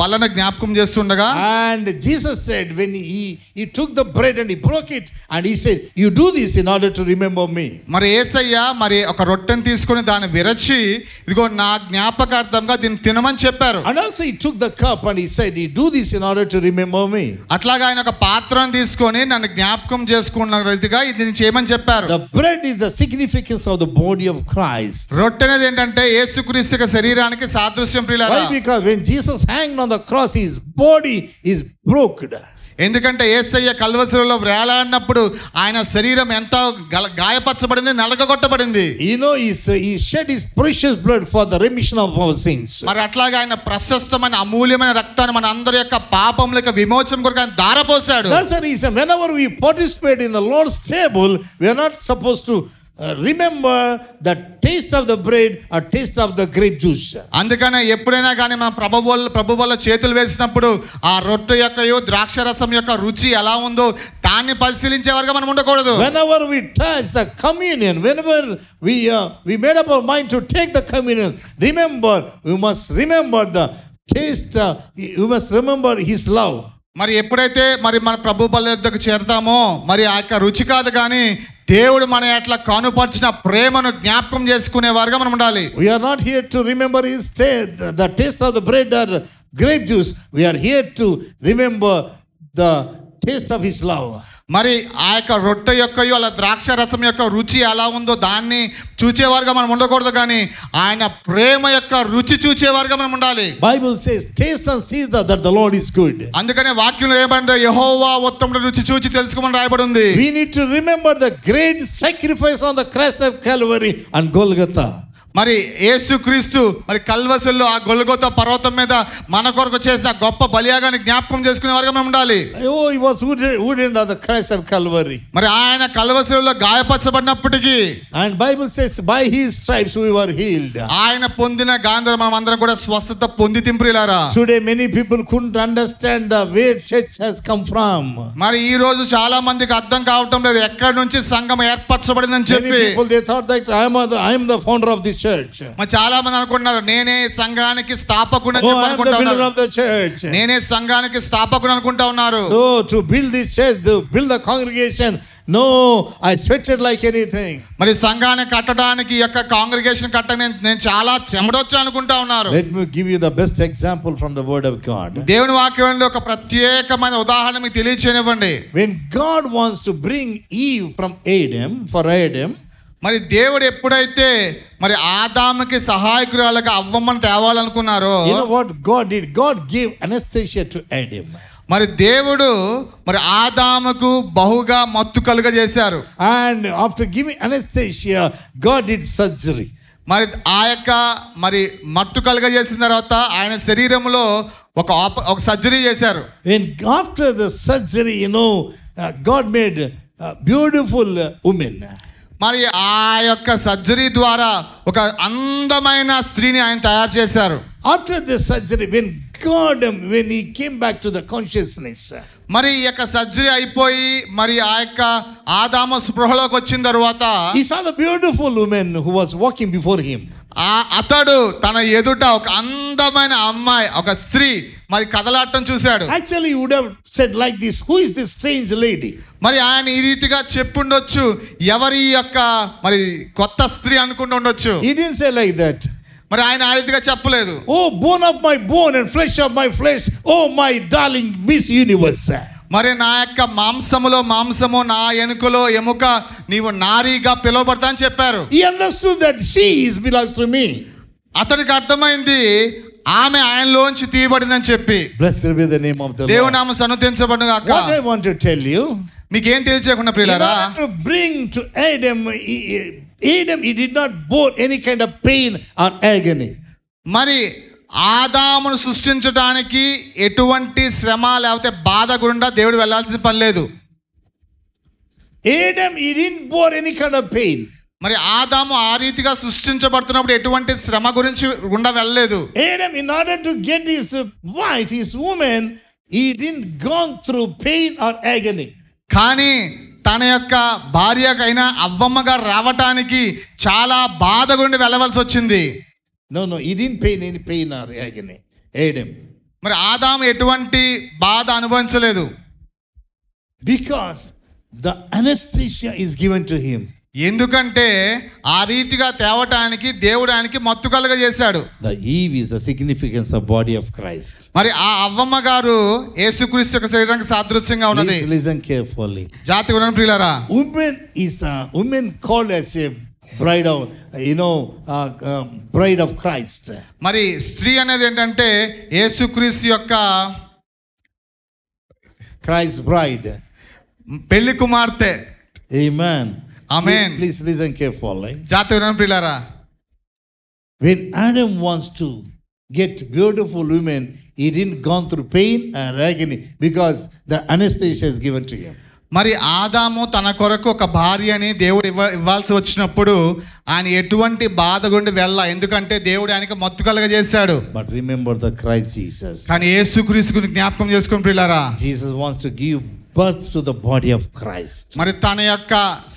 B: బలను జ్ఞాపకం చేస్తుండగా,
A: and Jesus said when he took the bread and he broke it and he said, you do this in order to remember me.
B: మరి యేసయ్య మరి ఒక రొట్టెను తీసుకొని దాన్ని విరచి ఇదిగో నా జ్ఞాపకార్థంగా దీన్ని తినమని చెప్పారు.
A: And also he took the cup and he said, you do this in order to remember me.
B: అట్లాగా ఆయన ఒక పాత్రను తీసుకొని నన్ను జ్ఞాపకం చేసుకున్న రీతిగా ఇది చేయమని చెప్పారు.
A: The bread is the significance of the body of Christ.
B: రొట్టె అనేది ఏంటంటే యేసుక్రీస్తు యొక్క శరీరానికి సాదృశ్యం ప్రియులారా.
A: Why? Because when Jesus hanged on the cross, his body is broken.
B: ఎందుకంటే యేసయ్య కల్వరిలో వేలాడినప్పుడు ఆయన శరీరం ఎంత గాయపరచబడింది, నలగగొట్టబడింది.
A: You know, he shed his precious blood for the remission of our sins.
B: మరి అట్లాగా ఆయన ప్రశస్తమైన అమూల్యమైన రక్తాన్ని మన అందరి యొక్క పాపముల యొక్క విమోచన కొరకు ఆయన ధారపోశాడు.
A: That's the reason whenever we participate in the Lord's table, we are not supposed to remember the taste of the bread or taste of the grape juice.
B: అందుకనే ఎప్పుడైనా కానీ మన ప్రభు వల్ల చేతులు వేసినప్పుడు ఆ రొట్టె యొక్క ద్రాక్షరసం యొక్క రుచి ఎలా ఉందో దాన్ని పరిశీలించే వరకు మనం ఉండకూడదు.
A: Whenever we touch the communion, whenever we made up our mind to take the communion, we must remember the taste, we must remember his love.
B: మరి ఎప్పుడైతే మరి మన ప్రభు బల్ల యొద్దకు చేరతామో మరి ఆ యొక్క రుచి కాదు కానీ దేవుడు మన ఎట్లా కానుపరిచిన ప్రేమను జ్ఞాపకం చేసుకునేవారుగా మనం ఉండాలి.
A: We are not here to remember his the taste of the bread or grape juice. We are here to remember the taste of his love.
B: మరి ఆ యొక్క రొట్టె యొక్కయో అలా ద్రాక్ష రసం యొక్క రుచి ఎలా ఉందో దాన్ని చూచేవారుగా మనం ఉండకూడదు, కానీ ఆయన ప్రేమ యొక్క రుచి చూచేవారుగా మనం ఉండాలి.
A: Bible says, taste and see that the Lord is good.
B: అందుకనే వాక్యంలో ఏమంటే యెహోవా ఉత్తముడు రుచి చూచి తెలుసుకోమని రాయబడి ఉంది.
A: We need to remember the great sacrifice on the cross of Calvary and Golgotha.
B: మరి యేసుక్రీస్తు మరి కల్వరిలో ఆ గొల్గొతా పర్వతం మీద మన కొరకు చేసిన గొప్ప బలియాగాన్ని జ్ఞాపకం చేసుకునే వారుగా మనం ఉండాలి.
A: Oh, he was wounded on the cross of Calvary.
B: మరి ఆయన కల్వరిలో గాయపరచబడినప్పటికీ
A: And Bible says, by his stripes we were healed.
B: ఆయన పొందిన గాంధీ మనం అందరం కూడా స్వస్థత పొంది తింపులారా.
A: Today many people couldn't understand the where church has come from.
B: మరి ఈ రోజు చాలా మందికి అర్థం కావటం లేదు ఎక్కడి నుంచి సంఘం ఏర్పరచబడిందని చెప్పి.
A: Many people they thought that I am the founder of this church.
B: మరి చాలా మంది అనుకుంటున్నారు నేనే సంఘానికి స్థాపకుడని
A: Oh,
B: చెప్పి
A: I am the
B: అనుకుంటా
A: builder
B: ఉన్నారు.
A: of the church.
B: నేనే సంఘానికి స్థాపకుడు అనుకుంటా ఉన్నారు.
A: So to build this church, to build the congregation, no, I sweated like anything.
B: మరి సంఘాన్ని కట్టడానికి ఈ యొక్క కాంగ్రిగేషన్ కట్టడానికి నేను చాలా చెమడొచ్చు అనుకుంటా ఉన్నారు.
A: Let me give you the best example from the word of God.
B: దేవుని వాక్యంలో ఒక ప్రత్యేకమైన ఉదాహరణ మీకు తెలియచేయనివ్వండి.
A: When God wants to bring Eve from Adam, for Adam,
B: మరి దేవుడు ఎప్పుడైతే మరి ఆదాముకి సహాయకురాలుగా అవ్వమ్మని తేవాలనుకున్నారో,
A: you know what God did? God gave anesthesia to Adam.
B: మరి దేవుడు మరి ఆదాముకు బహుగా మత్తు కలుగజేశారు.
A: And after giving anesthesia, God did surgery.
B: మరి ఆ యొక్క మరి మత్తు కలుగజేసిన తర్వాత ఆయన శరీరంలో ఒక సర్జరీ చేశారు.
A: When after the surgery, God made a beautiful woman.
B: మరి ఆ యొక్క సర్జరీ ద్వారా ఒక అందమైన స్త్రీని ఆయన తయారు చేశారు.
A: After the surgery, when he came back to the consciousness,
B: మరి ఈ యొక్క సర్జరీ అయిపోయి మరి ఆ యొక్క ఆదాము స్పృహలోకి వచ్చిన తర్వాత
A: he saw the beautiful woman who was walking before him.
B: అతడు తన ఎదుట ఒక అందమైన అమ్మాయి, ఒక స్త్రీ మరి కదలాటం చూశాడు.
A: Actually, he would have said like this, who is this strange lady?
B: మరి ఆయన ఈ రీతిగా చెప్పుండొచ్చు, ఎవరి యొక్క మరి కొత్త స్త్రీ అనుకుంటూ ఉండొచ్చు.
A: He didn't say like that.
B: మరి ఆయన ఆ రీతిగా చెప్పలేదు.
A: Oh, bone of my bone and flesh of my flesh, oh my darling Miss Universe.
B: మరి నా యొక్క మాంసములో మాంసము, నా ఎముకలో ఎముక, నీవు నారీగా పిలువబడతా అని చెప్పారు.
A: He understood that she belongs to me.
B: అతనికి అర్థమైంది ఆమె ఆయనలోంచి తీయబడిందని చెప్పి.
A: Blessed be the name of the Lord.
B: దేవుని నామమున సన్నుతించబడును గాక.
A: What I want to tell you,
B: మీకేం తెలియచేయకుండా ప్రియులారా,
A: in order to bring to Adam, he did not bore any kind of pain or agony.
B: మరి ఆదామును సృష్టించడానికి ఎటువంటి శ్రమ లేకపోతే బాధ గుండా దేవుడు వెళ్ళాల్సిన పని లేదు.
A: Adam, he didn't bore any kind of pain.
B: మరి ఆదాము ఆ రీతిగా సృష్టించబడుతున్నప్పుడు ఎటువంటి శ్రమ గురించి గుండా వెళ్ళలేదు.
A: Adam, in order to get his wife, his woman, he didn't gone through pain or agony.
B: కానీ తన యొక్క భార్యకైనా అవ్వమ్మగా రావటానికి చాలా బాధ గుండి వెళ్ళవలసి వచ్చింది.
A: No, he didn't pain any pain or agony. Adam.
B: మరి ఆదాము ఎటువంటి బాధ అనుభవించలేదు.
A: Because the anesthesia is given to him.
B: ఎందుకంటే ఆ రీతిగా తేవటానికి దేవుడు ఆయనకి మత్తు కలుగజేశాడు.
A: The Eve is the significance of body of Christ.
B: మరి ఆ అవ్వమ్మ గారు యేసుక్రీస్తు యొక్క శరీరానికి సాదృశ్యంగా ఉన్నది.
A: Please listen carefully.
B: జాతి వినండి ప్రియులారా.
A: Women called as a bride of bride of Christ.
B: మరి స్త్రీ అనేది ఏంటంటే యేసుక్రీస్తు యొక్క
A: Christ bride.
B: పెళ్లి కుమార్తె.
A: Amen.
B: Amen.
A: Please listen carefully.
B: జాతి వినండి ప్రియులారా.
A: When Adam wants to get beautiful women, he didn't gone through pain and agony because the anesthesia is given to him.
B: మరి ఆదాము తన కొరకు ఒక భార్యని దేవుడు ఇవ్వాల్సి వచ్చినప్పుడు ఆయన ఎటువంటి బాధ గుండి ఎందుకంటే దేవుడు ఆయనకి మత్తు కలుగజేశాడు.
A: But remember the Christ Jesus.
B: కానీ యేసుక్రీస్తుని జ్ఞాపకం చేసుకొని ప్రియులారా,
A: Jesus wants to give birth to the body of Christ.
B: మరి తన యొక్క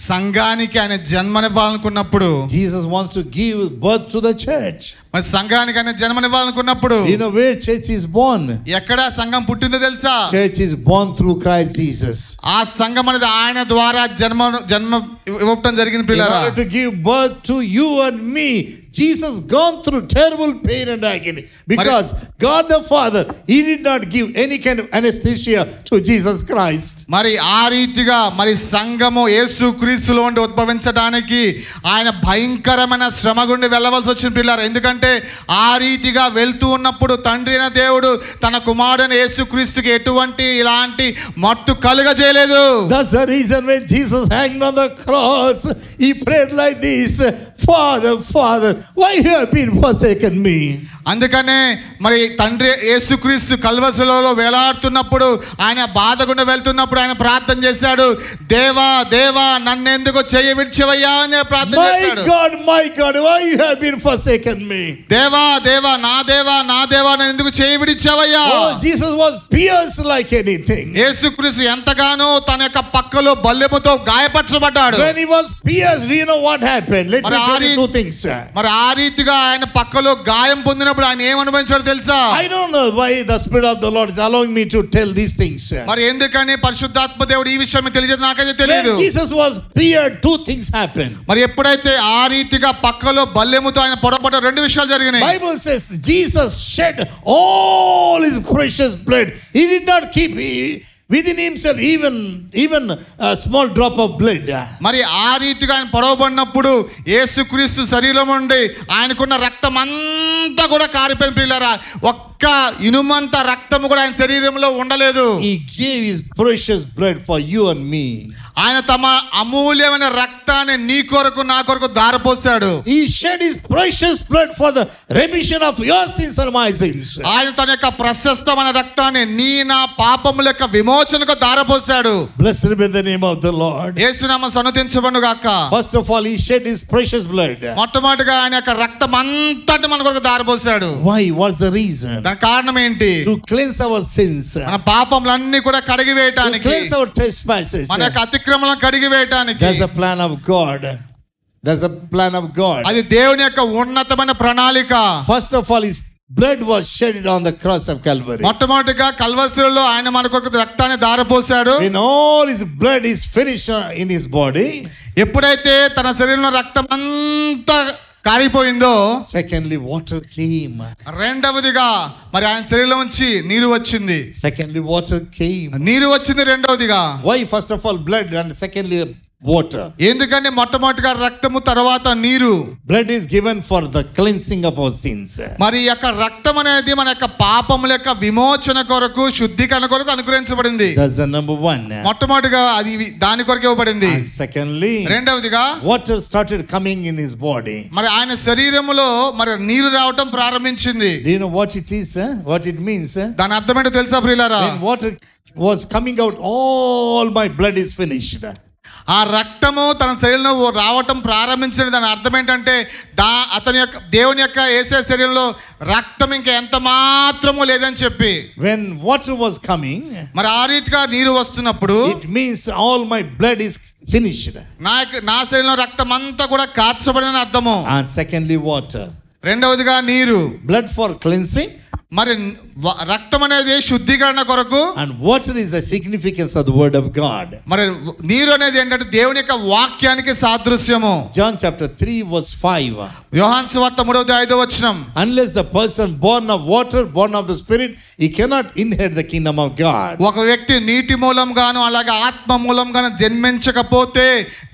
B: సంఘానికి ఆయన జన్మనివ్వాలనుకున్నప్పుడు,
A: Jesus wants to give birth to the church.
B: మరి సంఘానికి ఆయన జన్మనివ్వాలనుకున్నప్పుడు,
A: you know where church is born?
B: ఎక్కడ సంఘం పుట్టిందో తెలుసా?
A: Church is born through Christ Jesus.
B: ఆ సంఘం అనేది ఆయన ద్వారా జన్మ ఇవ్వటం జరిగింది ప్రియులారా.
A: In order to give birth to you and me, Jesus gone through terrible pain and agony because God the Father, he did not give any kind of anesthesia to Jesus Christ.
B: మరి ఆ రీతిగా మరి సంఘము యేసుక్రీస్తులో నుండి ఉద్భవించడానికి ఆయన భయంకరమైన శ్రమ గుండి వెళ్ళవలసి వచ్చిన పిల్లలు. ఎందుకంటే ఆ రీతిగా వెళ్తూ ఉన్నప్పుడు తండ్రి అయిన దేవుడు తన కుమారుడైన యేసుక్రీస్తుకి ఎటువంటి ఇలాంటి మత్తు కలుగజేయలేదు.
A: That's the reason when Jesus hanged on the cross, he prayed like this, Father, Father, why you have been forsaken me?
B: అందుకనే మరి తండ్రి యేసుక్రీస్తు కల్వరిలో వేలాడుతున్నప్పుడు ఆయన బాధ గుండా వెళ్తున్నప్పుడు ఆయన ప్రార్థన చేశాడు, దేవా దేవా నన్నెందుకు చెయ్యి విడిచివయ్యా అని ప్రార్థన చేశాడు.
A: My God, why you have been forsaken me?
B: దేవా దేవా నా దేవా నన్ను ఎందుకు చెయ్యి విడిచావయ్యా?
A: Jesus was pierced like anything.
B: యేసుక్రీస్తు ఎంతగానో తన యొక్క పక్కలో బల్లెముతో గాయపరచబడ్డాడు.
A: When he was pierced, do you know what happened? Let me tell you two things.
B: మరి ఆ రీతిగా ఆయన పక్కలో గాయం పొందినప్పుడు ఆయన ఏం అనుభవించాడో తెలుసా?
A: I don't know why the Spirit of the Lord is allowing me to tell these things.
B: మరి ఎందుకని పరిశుద్ధాత్మ దేవుడు ఈ విషయం తెలియజేది నాకైతే తెలియదు.
A: When Jesus was pierced, two things happened.
B: మరి ఎప్పుడైతే ఆ రీతిగా పక్కలో బల్లెముతో ఆయన పొడబడ్డ రెండు విషయాలు జరిగినాయి.
A: Bible says Jesus shed all his precious blood. He did not keep within himself even a small drop of blood.
B: మరి ఆ రీతిగా ఆయన పొడవబడినప్పుడు యేసుక్రీస్తు శరీరం నుండి ఆయనకున్న రక్తం అంతా కూడా కారిపోయింది ప్రియులారా. ఒక్క ఇనుమంత రక్తం కూడా ఆయన శరీరంలో ఉండలేదు.
A: He gave his precious blood for you and me.
B: ఆయన తమ అమూల్యమైన రక్తాన్ని నీ కొరకు నా కొరకు ధారపోశాడు.
A: He shed his precious blood for the remission of your sins and my sins.
B: ఆయన తన యొక్క ప్రశస్తమైన రక్తాన్ని నీ నా పాపముల యొక్క విమోచనకు ధారపోశాడు.
A: Blessed be the name of the Lord.
B: యేసునామం సన్నుతించబడును గాక.
A: First of all, he shed his precious blood.
B: మొట్టమొదటిగా ఆయన యొక్క రక్తం అంతటి మన కొరకు ధారపోశాడు.
A: Why? What's the reason?
B: దాని కారణం ఏంటి?
A: To cleanse our sins.
B: మన పాపములన్నీ కూడా కడిగి వేయడానికి.
A: To cleanse our trespasses.
B: మన యొక్క అతిక్రమలను కడిగి వేయడానికి.
A: That's the plan of God. That's the plan of God.
B: అది దేవుని యొక్క ఉన్నతమైన ప్రణాళిక.
A: First of all, his blood was shed on the cross of Calvary.
B: మొట్టమొదటిగా కల్వరిలో ఆయన మన కొరకు రక్తాన్ని ధారపోశాడు.
A: When all his blood is finished in his body,
B: ఎప్పుడైతే తన శరీరంలో రక్తం అంతా కారిపోయిందో,
A: secondly water came.
B: రెండవదిగా మరి ఆయన శరీరంలో నుంచి నీరు వచ్చింది.
A: Secondly water came.
B: నీరు వచ్చింది రెండవదిగా.
A: Why? First of all blood and secondly water.
B: ఎందుకంటే మొట్టమొదటిగా రక్తము తర్వాత నీరు.
A: Blood is given for the cleansing of our sins.
B: మరి ఈ యొక్క రక్తం అనేది మన యొక్క పాపముల యొక్క విమోచన కొరకు శుద్ధీకరణ కొరకు అనుగ్రహించబడింది.
A: That's the number one.
B: మొట్టమొదటిగా అది దాని కొరకు ఇవ్వబడింది.
A: And secondly,
B: రెండవదిగా
A: water started coming in his body.
B: మరి ఆయన శరీరములో మరి నీరు రావటం ప్రారంభించింది.
A: Do you know what it is? What it means?
B: దాని అర్థం ఏంటో తెలుసా ప్రియులారా?
A: When water was coming out, all my blood is finished.
B: ఆ రక్తము తన శరీరంలో రావటం ప్రారంభించిన దాని అర్థం ఏంటంటే అతని యొక్క దేవుని యొక్క యేసే శరీరంలో రక్తం ఇంకా ఎంత మాత్రము లేదని చెప్పి.
A: When water was coming,
B: మరి ఆ రీతిగా నీరు వస్తున్నప్పుడు
A: it means all my blood is finished.
B: నా శరీరంలో రక్తం అంతా కూడా కార్చబడిన అర్థము.
A: And secondly water.
B: రెండవదిగా నీరు.
A: Blood for cleansing.
B: మరి రక్తం అనేది శుద్ధీకరణ కొరకు.
A: And water is the significance of the word of God.
B: మరి నీరు అనేది ఏంటంటే దేవుని యొక్క వాక్యానికి సాదృశ్యము.
A: John chapter 3 verse 5.
B: యోహాను సువార్త 3:5 వచనం.
A: Unless the person born of water, born of the spirit, he cannot inherit the kingdom of God.
B: ఒక వ్యక్తి నీటి మూలంగాను అలాగే ఆత్మ మూలంగాను జన్మించకపోతే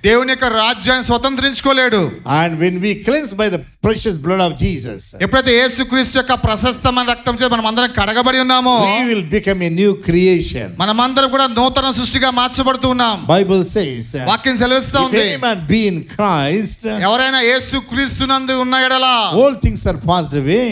B: దేవుని యొక్క రాజ్యాన్ని స్వతంత్రించుకోలేడు.
A: And when we cleanse by the precious blood of Jesus,
B: ఎప్పుడైతే యేసుక్రీస్తు యొక్క ప్రశస్తమైన రక్తం చేత మనం అందరం కడగబడి ఉన్నామో,
A: we will become a new creation.
B: మనమందరం కూడా నూతన సృష్టిగా మార్చబడుతూ ఉన్నాం.
A: Bible says,
B: వాక్యం సెలవిస్తా
A: if
B: ఉంది,
A: any man be in Christ,
B: ఎవరైనా యేసుక్రీస్తునందు ఉన్న ఎడల
A: all things are passed away.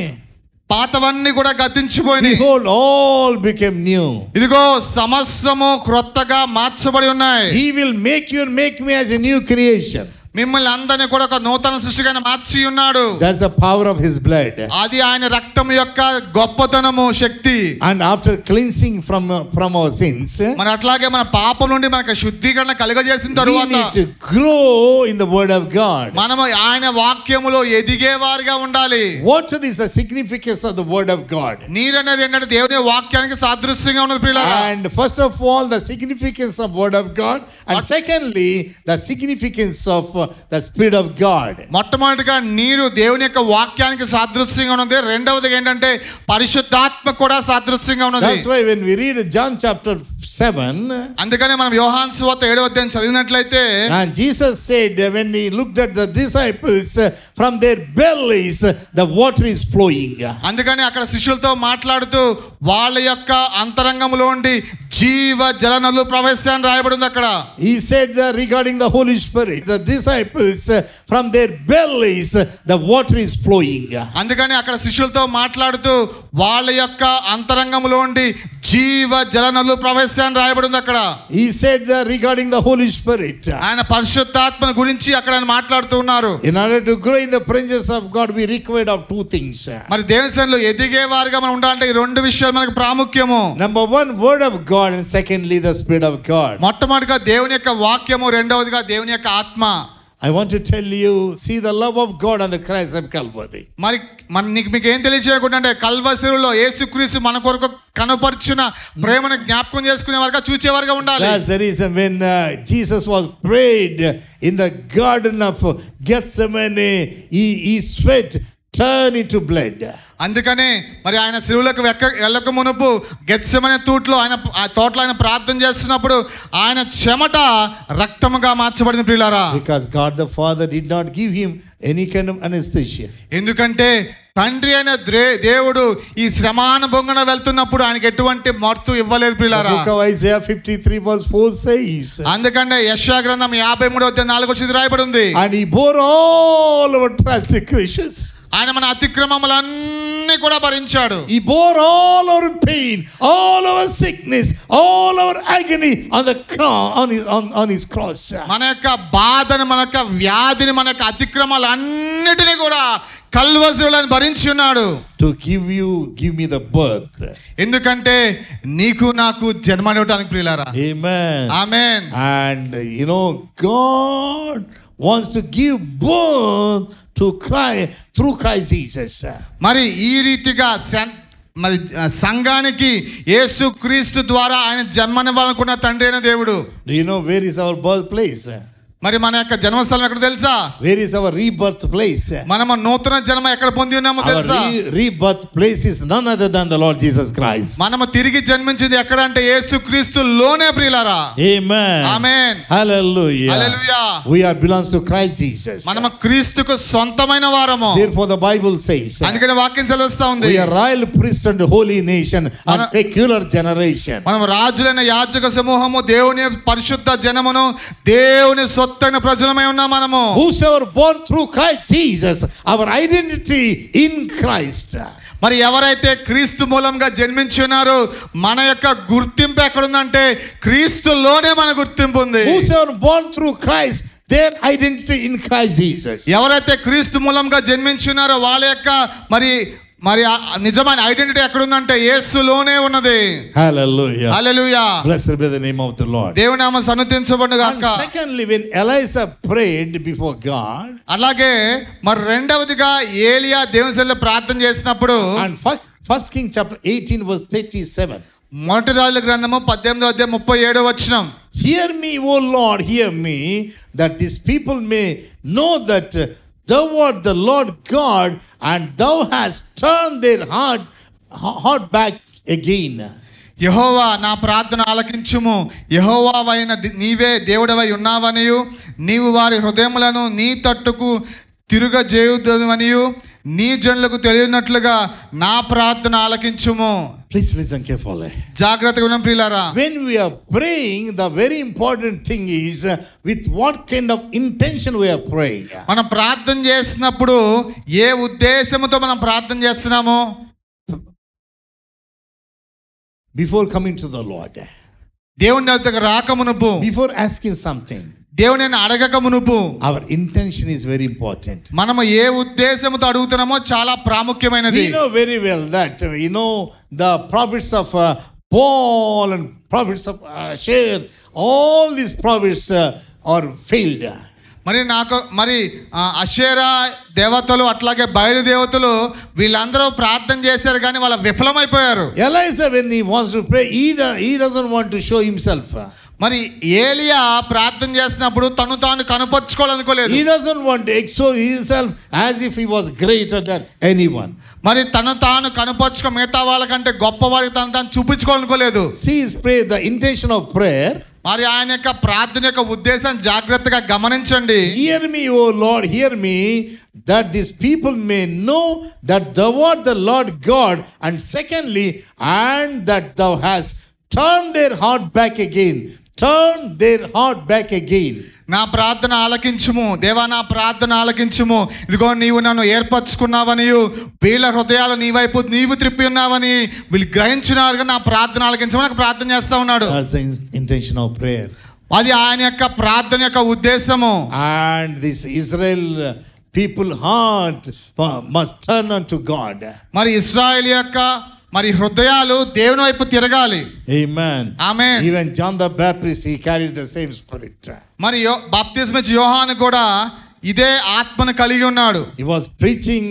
B: పాతవన్నీ కూడా గతించిపోయినాయి.
A: Behold, all became new.
B: ఇదిగో సమస్తము క్రొత్తగా మార్చబడి ఉన్నాయి.
A: He will make you and make me as a new creation.
B: మిమ్మల్ని అందరినీ కూడా ఒక నూతన సృష్టిగా మార్చి ఉన్నాడు.
A: That's the power of his blood.
B: అది ఆయన రక్తం యొక్క గొప్పతనము, శక్తి.
A: And after cleansing from our sins,
B: మన అట్లాగే మన పాపం నుండి మనకు శుద్ధీకరణ కలుగజేసిన
A: we
B: తరువాత
A: need to grow in the word of God.
B: మనము ఆయన వాక్యములో ఎదిగేవారిగా ఉండాలి.
A: Water is the significance of the word of God.
B: నీరు అనేది ఏంటంటే దేవుని వాక్యానికి సాదృశ్యంగా ఉన్నది ప్రియులారా.
A: And first of all, the significance of word of God, and secondly, the significance of the Spirit of God.
B: మొట్టమొదటిగా నీరు దేవుని యొక్క వాక్యానికి సాదృశ్యంగా ఉన్నది. రెండవది ఏంటంటే పరిశుద్ధాత్మ కూడా సాదృశ్యంగా ఉన్నది.
A: That's why when we read John chapter 7,
B: అందుకనే మనం యోహాను సువార్త 7వ అధ్యాయం చదివినట్లయితే,
A: and Jesus said when he looked at the disciples, from their bellies the water is flowing.
B: అందుకని అక్కడ శిష్యులతో మాట్లాడుతూ వాళ్ళ యొక్క అంతరంగంలోండి జీవ జలనదులు ప్రవహిస్తాయని రాయబడింది అక్కడ.
A: He said that regarding the Holy Spirit, the disciples, from their bellies the water is flowing.
B: అందుకని అక్కడ శిష్యులతో మాట్లాడుతూ వాళ్ళ యొక్క అంతరంగంలోండి జీవ జలనదులు ప్రవహిస్తాయని రాయబడింది అక్కడ.
A: He said that regarding the Holy Spirit,
B: ఆయన పరిశుద్ధాత్మ గురించి అక్కడ ఆయన మాట్లాడుతూ ఉన్నారు.
A: in order to grow in the presence of God we required of two things.
B: మరి దేవుని సన్నిధిలో ఎదిగే వారిగా మనం ఉండాలంటే ఈ రెండు విషయాలు మనకు ప్రాముఖ్యము.
A: Number one, word of God, and secondly the Spirit of God.
B: మొట్టమొదటిగా దేవుని యొక్క వాక్యము, రెండవదిగా దేవుని యొక్క ఆత్మ.
A: I want to tell you, see the love of God on the cross of Calvary.
B: మరి మీకు ఏం తెలియజేయకుండా అంటే కల్వరిలో యేసుక్రీస్తు మన కొరకు కనపరిచిన ప్రేమను జ్ఞాపకం చేసుకునేవారుగా చూచేవారుగా ఉండాలి.
A: That's the reason when Jesus was prayed in the garden of Gethsemane, he sweat turned into blood.
B: అందుకనే మరి ఆయన శిలువలకు వెళ్ళక మునుపు గెత్సెమనే తోటలో ఆయన ప్రార్థన చేస్తున్నప్పుడు ఆయన చెమట రక్తముగా మార్చబడింది ప్రియులారా.
A: Because God the Father did not give him any kind of anesthesia.
B: ఎందుకంటే తండ్రి అయిన దేవుడు ఈ శ్రమానుభవంగా వెళ్తున్నప్పుడు ఆయనకి ఎటువంటి మత్తు ఇవ్వలేదు ప్రియులారా.
A: The book of Isaiah 53 verse 4 says,
B: అందుకంటే యెషయా గ్రంథం 53వ అధ్యాయం 4వ వచనం రాయబడింది,
A: and he bore all our transgressions.
B: ఆయన మన అతిక్రమములన్నీ కూడా భరించాడు.
A: He bore all our pain, all our sickness, all our agony on the cross, on his cross.
B: మన యొక్క బాధను, మన యొక్క వ్యాధిని, మన యొక్క అతిక్రమాలన్నిటినీ కూడా కల్వరిలో భరించి ఉన్నాడు.
A: To give me the birth.
B: ఎందుకంటే నీకు నాకు జన్మనివ్వడానికి ప్రియులారా.
A: Amen.
B: Amen.
A: And God wants to give birth to Christ through Christ Jesus.
B: మరి ఈ రీతిగా మరి సంఘానికి యేసుక్రీస్తు ద్వారా ఆయన జన్మనివ్వాలనుకున్న తండ్రి అయిన దేవుడు.
A: Do you know where is our birth place?
B: మరి మన యొక్క జన్మస్థలం ఎక్కడ తెలుసా?
A: Where is our rebirth place?
B: మనము నూతన జన్మ ఎక్కడ పొంది ఉన్నామో తెలుసా?
A: Our rebirth place is none other than the Lord Jesus Christ.
B: మనము తిరిగి జన్మించింది ఎక్కడ అంటే యేసుక్రీస్తులోనే ప్రియులారా.
A: Amen.
B: Amen.
A: Hallelujah.
B: Hallelujah.
A: We are belongs to Christ Jesus.
B: మనము క్రీస్తుకు సొంతమైన వారము.
A: Therefore the Bible says,
B: అందుకని వాక్యం సెలవిస్తా ఉంది,
A: we are royal priest and holy nation and peculiar generation.
B: మనం రాజులైన యాజక సమూహము, దేవుని పరిశుద్ధ జనమును, దేవుని సొత్తైన ప్రజలమై ఉన్నాం మనము.
A: Whosoever born through Christ Jesus, our identity in Christ.
B: మరి ఎవరైతే క్రీస్తు మూలంగా జన్మించి ఉన్నారో మన యొక్క గుర్తింపు ఎక్కడుందంటే క్రీస్తులోనే మన గుర్తింపు ఉంది.
A: Whosoever born through Christ, their identity in Christ Jesus.
B: ఎవరైతే క్రీస్తు మూలంగా జన్మించి ఉన్నారో వాళ్ళ యొక్క మరి నిజమైన ఐడెంటిటీ ఎక్కడుందంటే యేసులోనే ఉన్నది.
A: Hallelujah.
B: Hallelujah.
A: Blessed be the name of the Lord.
B: దేవుని నామం సన్నుతించబడును గాక.
A: Secondly, when Elijah prayed before God,
B: అలాగే మరి రెండవదిగా ఏలియా దేవుని సన్నిధిలో ప్రార్థన చేసినప్పుడు,
A: and first King chapter 18 verse 37.
B: మొదటి రాజుల గ్రంథము 18వ అధ్యాయం 37వ వచనం,
A: hear me, O Lord, hear me, that these people may know that thou art the Lord God, and thou hast turned their heart back again.
B: యెహోవా నా ప్రార్థన ఆలకించుము, యెహోవావైన నీవే దేవుడవై ఉన్నావనియు, నీవు వారి హృదయములను నీ తట్టుకు తిరుగజేయుదువనియు నీ జనులకు తెలియనట్లుగా నా ప్రార్థన ఆలకించుము.
A: Please listen carefully.
B: జాగ్రత్తగా వినండి ప్రియులారా.
A: When we are praying, the very important thing is with what kind of intention we are praying.
B: మనం ప్రార్థన చేసినప్పుడు ఏ ఉద్దేశంతో మనం ప్రార్థన చేస్తున్నామో,
A: before coming to the Lord,
B: దేవుని దగ్గరకు రాకమునుపు,
A: before asking something,
B: దేవుని అడగక మునుపు,
A: our intention is very important.
B: మనము ఏ ఉద్దేశంతో అడుగుతున్నామో చాలా ప్రాముఖ్యమైనది.
A: We know very well that the prophets of Paul and prophets of Asher, all these prophets are failed.
B: మరి అషేరా దేవతలు అట్లాగే బయలు దేవతలు వీళ్ళందరూ ప్రార్థన చేశారు కానీ వాళ్ళ విఫలమైపోయారు.
A: Elijah, when he wants to pray, he doesn't want to show himself.
B: మరి ఏలియా ప్రార్థన చేసినప్పుడు తను తాను కనపరుచుకోవాలనుకోలేదు.
A: He doesn't want to expose himself as if he was greater than anyone.
B: మరి తను తాను కనపరుచుకో మిగతా వాళ్ళకంటే గొప్పవాడికి తను తాను చూపించుకోవాలనుకోలేదు.
A: See his prayer, the intention of prayer.
B: మరి ఆయన యొక్క ప్రార్థన యొక్క ఉద్దేశాన్ని జాగ్రత్తగా గమనించండి.
A: Hear me, O Lord, hear me, that these people may know that thou art the Lord God, and secondly, and that thou hast turned their heart back again. Turn their heart back again.
B: నా ప్రార్థన ఆలకించుము దేవా, నా ప్రార్థన ఆలకించుము. ఇదిగో నీవు నన్ను ఏర్పరచుకున్నావని, వీళ్ళ హృదయాలు నీ వైపు నీవు త్రిప్పి ఉన్నావని వీళ్ళు గ్రహించినారుగా నా ప్రార్థన ఆలకించమని నాకు ప్రార్థన చేస్తా ఉన్నాడు.
A: That's the intention of prayer.
B: అది ఆయన యొక్క ప్రార్థన యొక్క ఉద్దేశము.
A: And this Israel people heart must turn unto God.
B: మరి ఇశ్రాయేలు యొక్క మరి హృదయాలు దేవుని వైపు తిరగాలి.
A: Amen.
B: Amen.
A: Even John the Baptist, he carried the same spirit.
B: మరి బాప్తిస్మ ఇచ్చే యోహాను కూడా ఇదే ఆత్మను కలిగి ఉన్నాడు.
A: He was preaching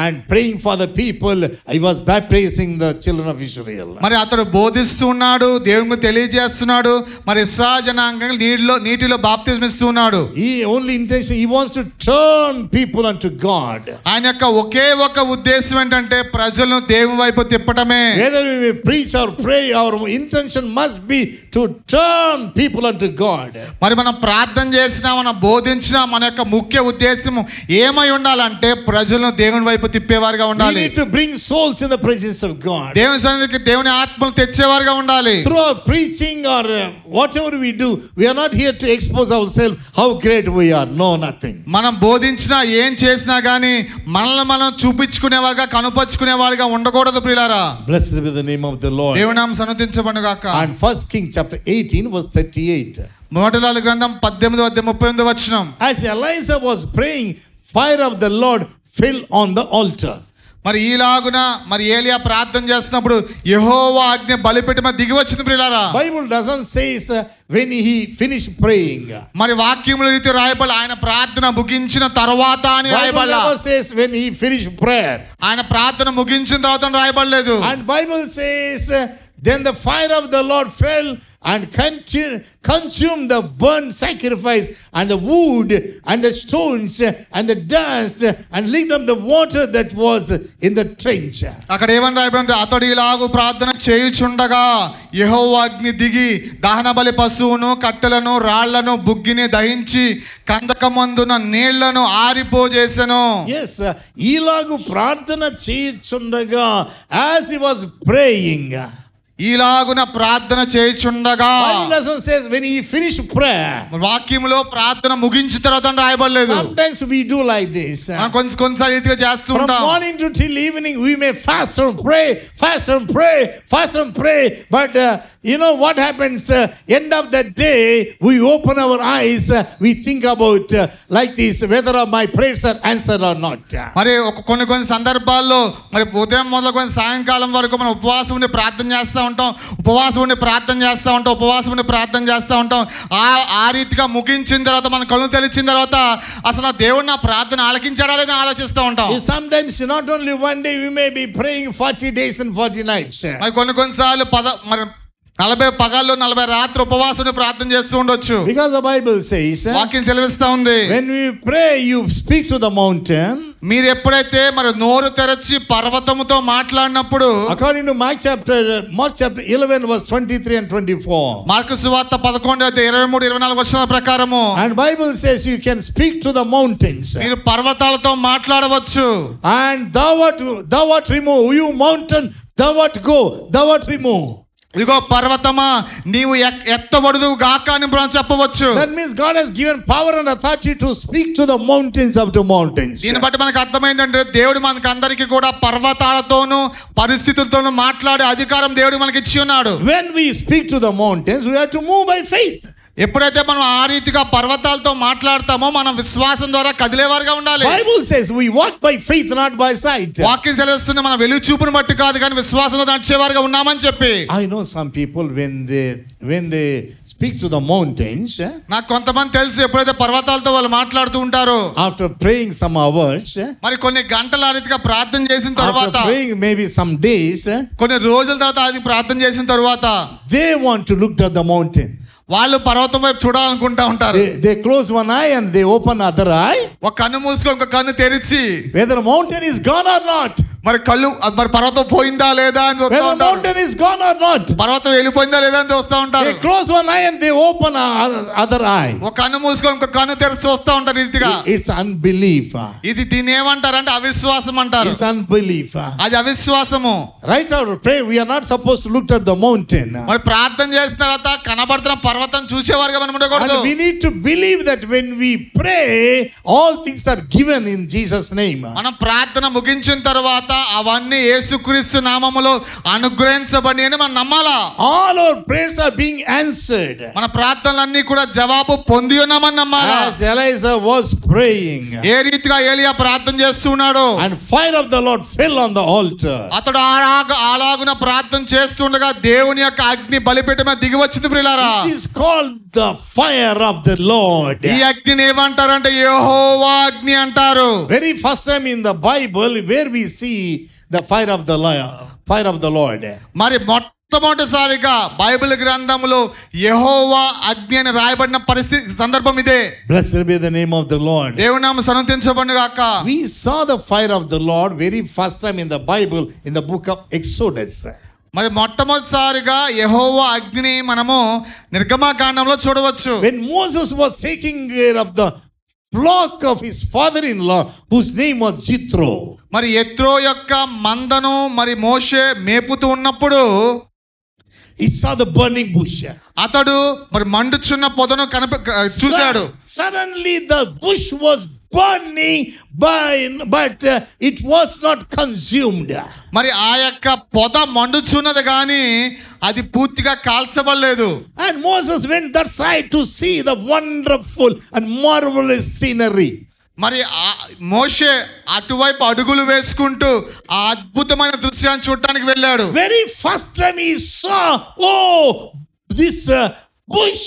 A: and praying for the people. He was baptizing the children of Israel.
B: మరి అతడు బోధిస్తూ ఉన్నాడు, దేవునికి తెలియజేస్తున్నాడు, మరి ఇశ్రాయేలు జనాంగం నీటిలో బాప్తిస్మ ఇస్తూ ఉన్నాడు.
A: He only intention, he wants to turn people unto God.
B: ఆయన యొక్క ఒకే ఒక ఉద్దేశం ఏంటంటే ప్రజలను దేవుని వైపు తిప్పటమే.
A: Whether we may preach or pray, our intention must be to turn people unto God.
B: మరి మనం ప్రార్థన చేసినా మనం బోధించినా మన యొక్క ముఖ్య ఉద్దేశం ఏమై ఉండాలంటే ప్రజలను దేవుని వైపు తిప్పేవారుగా
A: We
B: ఉండాలి.
A: need to bring souls in the presence of God.
B: దేవుని సన్నిధికి దేవుని ఆత్మను తెచ్చేవారుగా ఉండాలి.
A: Through our preaching or whatever we do, we are not here to expose ourselves how great we are. No, nothing.
B: మనం బోధించినా ఏం చేసినా గానీ మనల్ని మనం చూపించుకునేవారుగా కనుపరుచుకునేవారుగా ఉండకూడదు ప్రియులారా.
A: Blessed be the name of the Lord.
B: దేవుని నామం సన్నుతించబడును గాక.
A: And 1 Kings chapter 18 verse 38.
B: మొదటి గ్రంథం 18:38.
A: As Elijah was praying, fire of the Lord fell on the altar.
B: మరి ఈలాగున మరి ఏలియా ప్రార్థన చేస్తున్నప్పుడు యెహోవా ఆజ్ఞ బలిపీఠం మీద దిగి వచ్చింది ప్రియులారా.
A: Bible doesn't say when he finished praying.
B: మరి వాక్యముల రీతి రాయబడి ఆయన ప్రార్థన ముగించిన తర్వాత అని
A: Bible
B: రాయబడలా.
A: never says when he finished prayer.
B: ఆయన ప్రార్థన ముగించిన తర్వాత రాయబడలేదు.
A: And Bible says then the fire of the Lord fell and consumed the burnt sacrifice and the wood and the stones and the dust and licked up the water that was in the trench.
B: అక్కడ ఏమని రాయబడింది? అతడు ఇలాగు ప్రార్థన చేయుచుండగా యెహోవా అగ్ని దిగి దహన బలి పశువును కట్టెలను రాళ్లను బుగ్గిని దహించి కందకమందున నీళ్లను ఆరిపోజేసెను.
A: Yes, ఇలాగు ప్రార్థన చేయుచుండగా as he was praying.
B: ఈలాగున ప్రార్థన చేయుచుండగా.
A: Bible doesn't says when he finished prayer.
B: వాక్యములో ప్రార్థన ముగించిన తర్వాత రాయబడలేదు.
A: Sometimes we do like this.
B: కొన్నిసార్లు రీతిగా చేస్తూ
A: From
B: ఉంటాం.
A: morning to till evening we may fast and pray, fast and pray, fast and pray. But you know what happens? End of the day we open our eyes. We think about like this, whether my prayers are answered or not.
B: మరి కొన్ని సందర్భాల్లో మరి ఉదయం మొదలుకొని సాయంకాలం వరకు మనం ఉపవాసం ఉండి ప్రార్థన చేస్తూ ఉంటాం, ఉపవాసం ఉండి ప్రార్థన చేస్తూ ఉంటాం, ఉపవాసం ఉండి ప్రార్థన చేస్తూ ఉంటాం. ఆ రీతిగా ముగించిన తర్వాత మన కళ్ళు తెరిచిన తర్వాత అసలు దేవుడు నా ప్రార్థన ఆలకించాడా లేదని ఆలోచిస్తూ ఉంటాం.
A: Sometimes not only one day, we may be praying 40 days and 40 nights.
B: మరి కొన్నిసార్లు మరి 40 పగళ్ళు 40 రాత్రి ఉపవాసం ప్రార్థన చేస్తూ ఉండొచ్చు.
A: Because the Bible says
B: వాక్యం సెలవిస్తా ఉంది,
A: when we pray you speak to the mountain.
B: మీరు ఎప్పుడైతే మరి నోరు తెరచి పర్వతముతో మాట్లాడినప్పుడు,
A: according to Mark chapter 11 verse 23 and 24.
B: Mark సువార్త 11:23-24 వచనాల ప్రకారము,
A: and Bible says you can speak to the mountains.
B: మీరు పర్వతాలతో మాట్లాడవచ్చు.
A: and thou art remove, you mountain thou art go, thou art remove.
B: ఇదిగో పర్వతమా నీవు ఎత్తబడుదు గాక అని చెప్పవచ్చు.
A: That means God has given power and authority to speak to the mountains of the mountains.
B: దీన్ని బట్టి మనకు అర్థమైందంటే దేవుడు మనకి అందరికీ కూడా పర్వతాలతోనూ పరిస్థితులతోనూ మాట్లాడే అధికారం దేవుడు మనకి ఇచ్చి ఉన్నాడు.
A: When we speak to the mountains, we have to move by faith.
B: ఎప్పుడైతే మనం ఆ రీతిగా పర్వతాలతో మాట్లాడతామో మనం విశ్వాసం ద్వారా కదిలేవారుగా ఉండాలి.
A: Bible says we walk by faith not by sight.
B: వాక్యం సెలవిస్తుంది మనం వెలుగు చూపును బట్టి కాదు కానీ విశ్వాసంతో నడిచేవారుగా ఉన్నామని చెప్పి.
A: I know some people when they speak to the mountains,
B: నాకు కొంతమంది తెలుసు ఎప్పుడైతే పర్వతాలతో వాళ్ళు మాట్లాడుతూ ఉంటారో,
A: after praying some hours,
B: మరి కొన్ని గంటల ఆ రీతిగా ప్రార్థన చేసిన తర్వాత,
A: after praying maybe some days,
B: కొన్ని రోజుల తర్వాత అది ప్రార్థన చేసిన తర్వాత
A: they want to look at the mountain.
B: వాళ్ళు పర్వతం వైపు చూడాలనుకుంటా ఉంటారు.
A: They close one eye and they open other eye.
B: ఒక కన్ను మూసుకొని ఒక కన్ను తెరిచి
A: Whether the mountain is gone or not.
B: మరి పర్వతం పోయిందా లేదా అని చూస్తూ
A: Whether the
B: ఉంటారు.
A: mountain is gone or not.
B: పర్వతం వెళ్ళిపోయిందా లేదా అని చూస్తూ ఉంటారు.
A: They close one eye and they open other eye.
B: ఒక కన్ను మూసుకొని ఒక కన్ను తెరిచి చూస్తూ ఉంటారు రీతిగా.
A: It's unbelief.
B: దీన్ని ఏమంటారంటే అవిశ్వాసం అంటారు.
A: It's unbelief.
B: అది అవిశ్వాసము.
A: Right out of prayer, we are not supposed to look at the mountain.
B: మరి ప్రార్థన చేసిన తర్వాత కనబడుతున్న పర్వతం చూసేవారుగా మనం ఉండకూడదు.
A: And we need to believe that when we pray, all things are given in Jesus' name.
B: మనం ప్రార్థన ముగించిన తర్వాత అవన్నీ యేసుక్రీస్తు నామములో అనుగ్రహించబడి అని మనం నమ్మాలా.
A: All our prayers are being answered.
B: మన ప్రార్థనలన్నీ కూడా జవాబు పొంది ఉన్నామని నమ్మాలా.
A: As Elijah was praying,
B: ఏ రీతిగా ఏలియా ప్రార్థన చేస్తున్నాడు,
A: and fire of the Lord fell on the altar.
B: అతడు అలాగున ప్రార్థన చేస్తుండగా దేవుని యొక్క అగ్ని బలిపీఠం మీద దిగి వచ్చింది ప్రియులారా.
A: It is called the fire of the Lord.
B: ఈ అగ్నిని ఏమంటారంటే యెహోవా అగ్ని అంటారు.
A: Very first time in the Bible where we see the fire of the Lord.
B: మరి మొట్టమొదటిసారిగా బైబిల్ గ్రంథంలో యెహోవా అగ్ని అని రాయబడిన పరిస్థితి సందర్భం ఇదే.
A: Blessed be the name of the Lord.
B: దేవుని నామం సన్నుతించబడును గాక.
A: We saw the fire of the Lord very first time in the Bible in the book of Exodus.
B: మరి మొట్టమొదటిసారిగా యెహోవా అగ్ని మనము నిర్గమకాండంలో చూడవచ్చు.
A: When Moses was taking care of the flock of his father-in-law whose name was Jethro.
B: మరి యెత్రో యొక్క మందను మరి మోషే మేపుతూ ఉన్నప్పుడు
A: he saw the burning bush.
B: అతడు మరి మండుచున్న పొదను చూశాడు.
A: Suddenly the bush was burning but it was not consumed.
B: మరి ఆ యొక్క పొద మండుచున్నది కానీ అది పూర్తిగా కాల్చబడలేదు.
A: And Moses went that side to see the wonderful and marvelous scenery.
B: మరి మోషే అటువైపు అడుగులు వేసుకుంటూ ఆ అద్భుతమైన దృశ్యాన్ని చూడటానికి వెళ్ళాడు.
A: Very first time he saw, this bush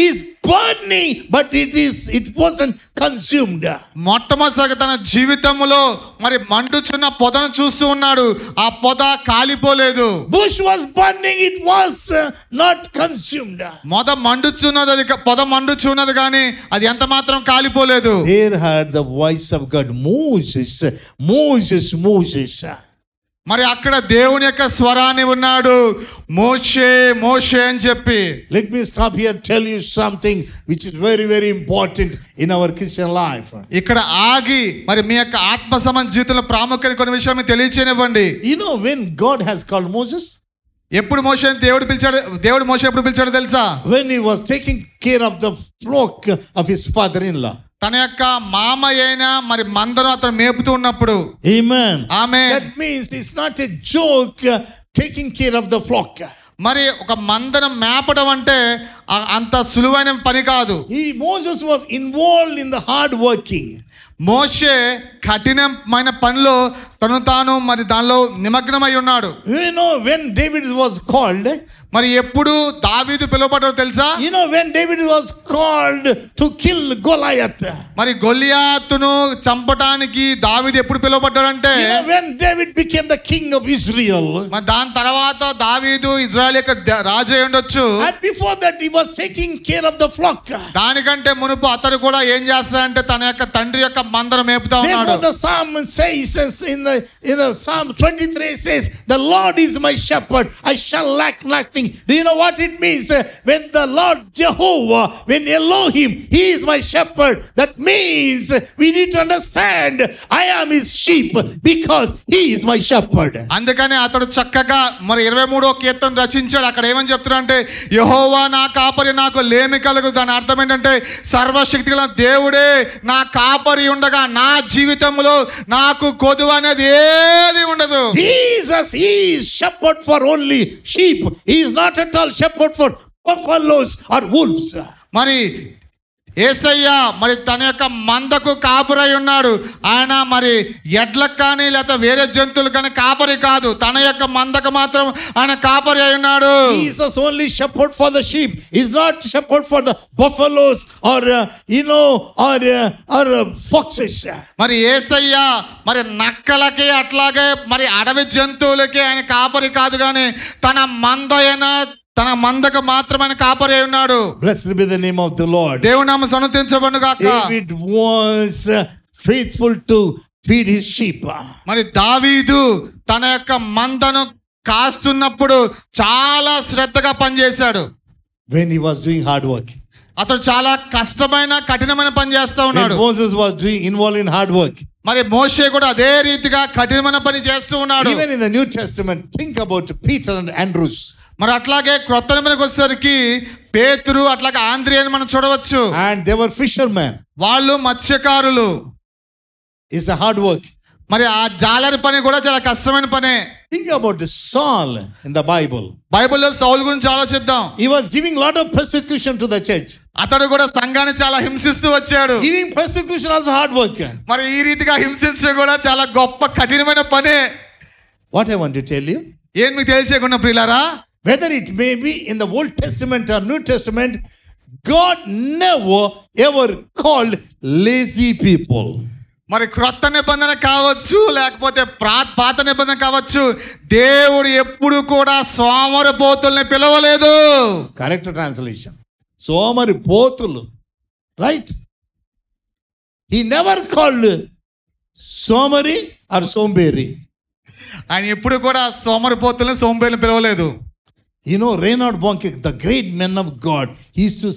A: is burning but it wasn't consumed.
B: మొట్టమొదటిసారిగా తన జీవితంలో మరి మండుచున్న పొదను చూస్తూ ఉన్నాడు. ఆ పొద కాలిపోలేదు.
A: Bush was burning, it was not consumed.
B: పొద మండుచున్నది కానీ అది ఎంత మాత్రం కాలిపోలేదు.
A: There heard the voice of God, Moses.
B: మరి అక్కడ దేవుని యొక్క స్వరాన్ని ఉన్నాడు, మోషే మోషే అని చెప్పి.
A: Let me stop here tell you something which is very very important in our Christian life.
B: ఇక్కడ ఆగి మరి మీ యొక్క ఆత్మ సంబంధ జీవితంలో ప్రాముఖ్యమైన కొన్ని విషయాలు మీకు తెలియచేయనివ్వండి.
A: You know when God has called Moses?
B: ఎప్పుడు మోషేని దేవుడు మోషే ఎప్పుడు పిలిచాడో తెలుసా?
A: When he was taking care of the flock of his father-in-law.
B: తన యొక్క మామ అయిన మరి మందను అతను మేపుతూ ఉన్నప్పుడు.
A: Amen.
B: Amen.
A: That means it's not a joke taking care of the flock.
B: మరి ఒక మందను మేపడం అంటే అంత సులువైన పని కాదు.
A: Moses was involved in the hard working.
B: మోషే కఠినమైన పనిలో తాను మరి దానిలో నిమగ్నమై ఉన్నాడు.
A: You know when David was called,
B: మరి ఎప్పుడు దావీదు పిలువబడ్డాడో తెలుసా?
A: You know when David was called to kill Goliath.
B: మరి గొలియాతును చంపడానికి దావీదు ఎప్పుడు పిలువబడ్డాడంటే,
A: You know when David became the king of Israel.
B: మరి దాని తర్వాత దావీదు ఇజ్రాయెల్ యొక్క రాజు అయి ఉండొచ్చు.
A: And before that he was taking care of the flock.
B: దానికంటే మునుపు అతడు కూడా ఏం చేస్తాడంటే తన యొక్క తండ్రి యొక్క మందను మేపుతా ఉన్నాడు.
A: Therefore the psalm says in the Psalm 23 says, the Lord is my shepherd, I shall lack nothing. Do you know what it means? When the Lord Jehovah, when Elohim, he is my shepherd, that means we need to understand I am his sheep because he is my shepherd.
B: అందుకని అతడు చక్కగా మరి 23వ కీర్తన రచించాడు. అక్కడ ఏమని చెప్తున్నా అంటే, యెహోవా నా కాపరి, నాకు లేమి కలుగు. దాని అర్థం ఏంటంటే సర్వశక్తి గల దేవుడే నా కాపరి ఉండగా నా జీవితంలో నాకు కొదువ అనేది ఏది ఉండదు.
A: Jesus is shepherd for only sheep. He is not at all shepherd for buffaloes or wolves.
B: మరి యేసయ్య మరి తన యొక్క మందకు కాపరై ఉన్నాడు. ఆయన మరి ఎడ్లకు కానీ లేకపోతే వేరే జంతువులు కానీ కాపరి కాదు, తన యొక్క మందకు మాత్రం ఆయన కాపరి అయి ఉన్నాడు.
A: Jesus only shepherd for the sheep. He's not shepherd for the buffaloes or foxes.
B: మరి యేసయ్య మరి నక్కలకి అట్లాగే మరి అడవి జంతువులకి ఆయన కాపరి కాదు, కానీ తన మంద అయిన తన మందకు మాత్రమే కాపరి ఉన్నాడు.
A: Blessed be the name of the Lord.
B: దేవుని నామం స్తుతించబడును గాక.
A: David was faithful to feed his sheep.
B: మరి దావీదు తన యొక్క మందను కాస్తున్నప్పుడు చాలా శ్రద్ధగా పనిచేశాడు.
A: When he was doing hard work.
B: అతడు చాలా కష్టమైన కఠినమైన పని చేస్తా ఉన్నాడు.
A: When Moses was involved in hard work.
B: మరి మోషే కూడా అదే రీతిగా కఠినమైన పని చేస్తూ ఉన్నాడు.
A: Even in the New Testament, think about Peter and Andrews.
B: మరి అట్లాగే క్రొత్త నిబంధనకు వచ్చేసరికి పేతురు అట్లాగే ఆంద్రియని మనం చూడవచ్చు.
A: And they were fishermen.
B: వాళ్ళు మత్స్యకారులు.
A: It's a hard work.
B: మరి ఆ జాలరి పని కూడా చాలా కష్టమైన పనే.
A: Think about Saul in the Bible.
B: బైబిల్లో సౌలు గురించి ఆలోచిద్దాం.
A: He was giving a lot of persecution to the church.
B: అతడు కూడా సంఘాన్ని చాలా హింసిస్తూ వచ్చాడు.
A: Giving persecution also hard work.
B: మరి ఈ రీతిగా హింసించడం కూడా చాలా గొప్ప కఠినమైన పనే.
A: What I want to tell you,
B: ఏం మీకు తెలియకుండా ప్రియులారా,
A: whether it may be in the Old Testament or New Testament, God never ever called lazy people.
B: మరి క్రొత్త నిబంధన కావచ్చు లేకపోతే పాత నిబంధన కావచ్చు, దేవుడు ఎప్పుడు కూడా సోమరిపోతుల్ని పిలవలేదు.
A: Correct translation. సోమరిపోతులు. Right? He never called సోమరి or సోంబేరి.
B: ఆయన ఎప్పుడు కూడా సోమరిపోతుల్ని సోంబేరిని పిలవలేదు.
A: You know, Reinhard Bonnke, the great man of God, he used to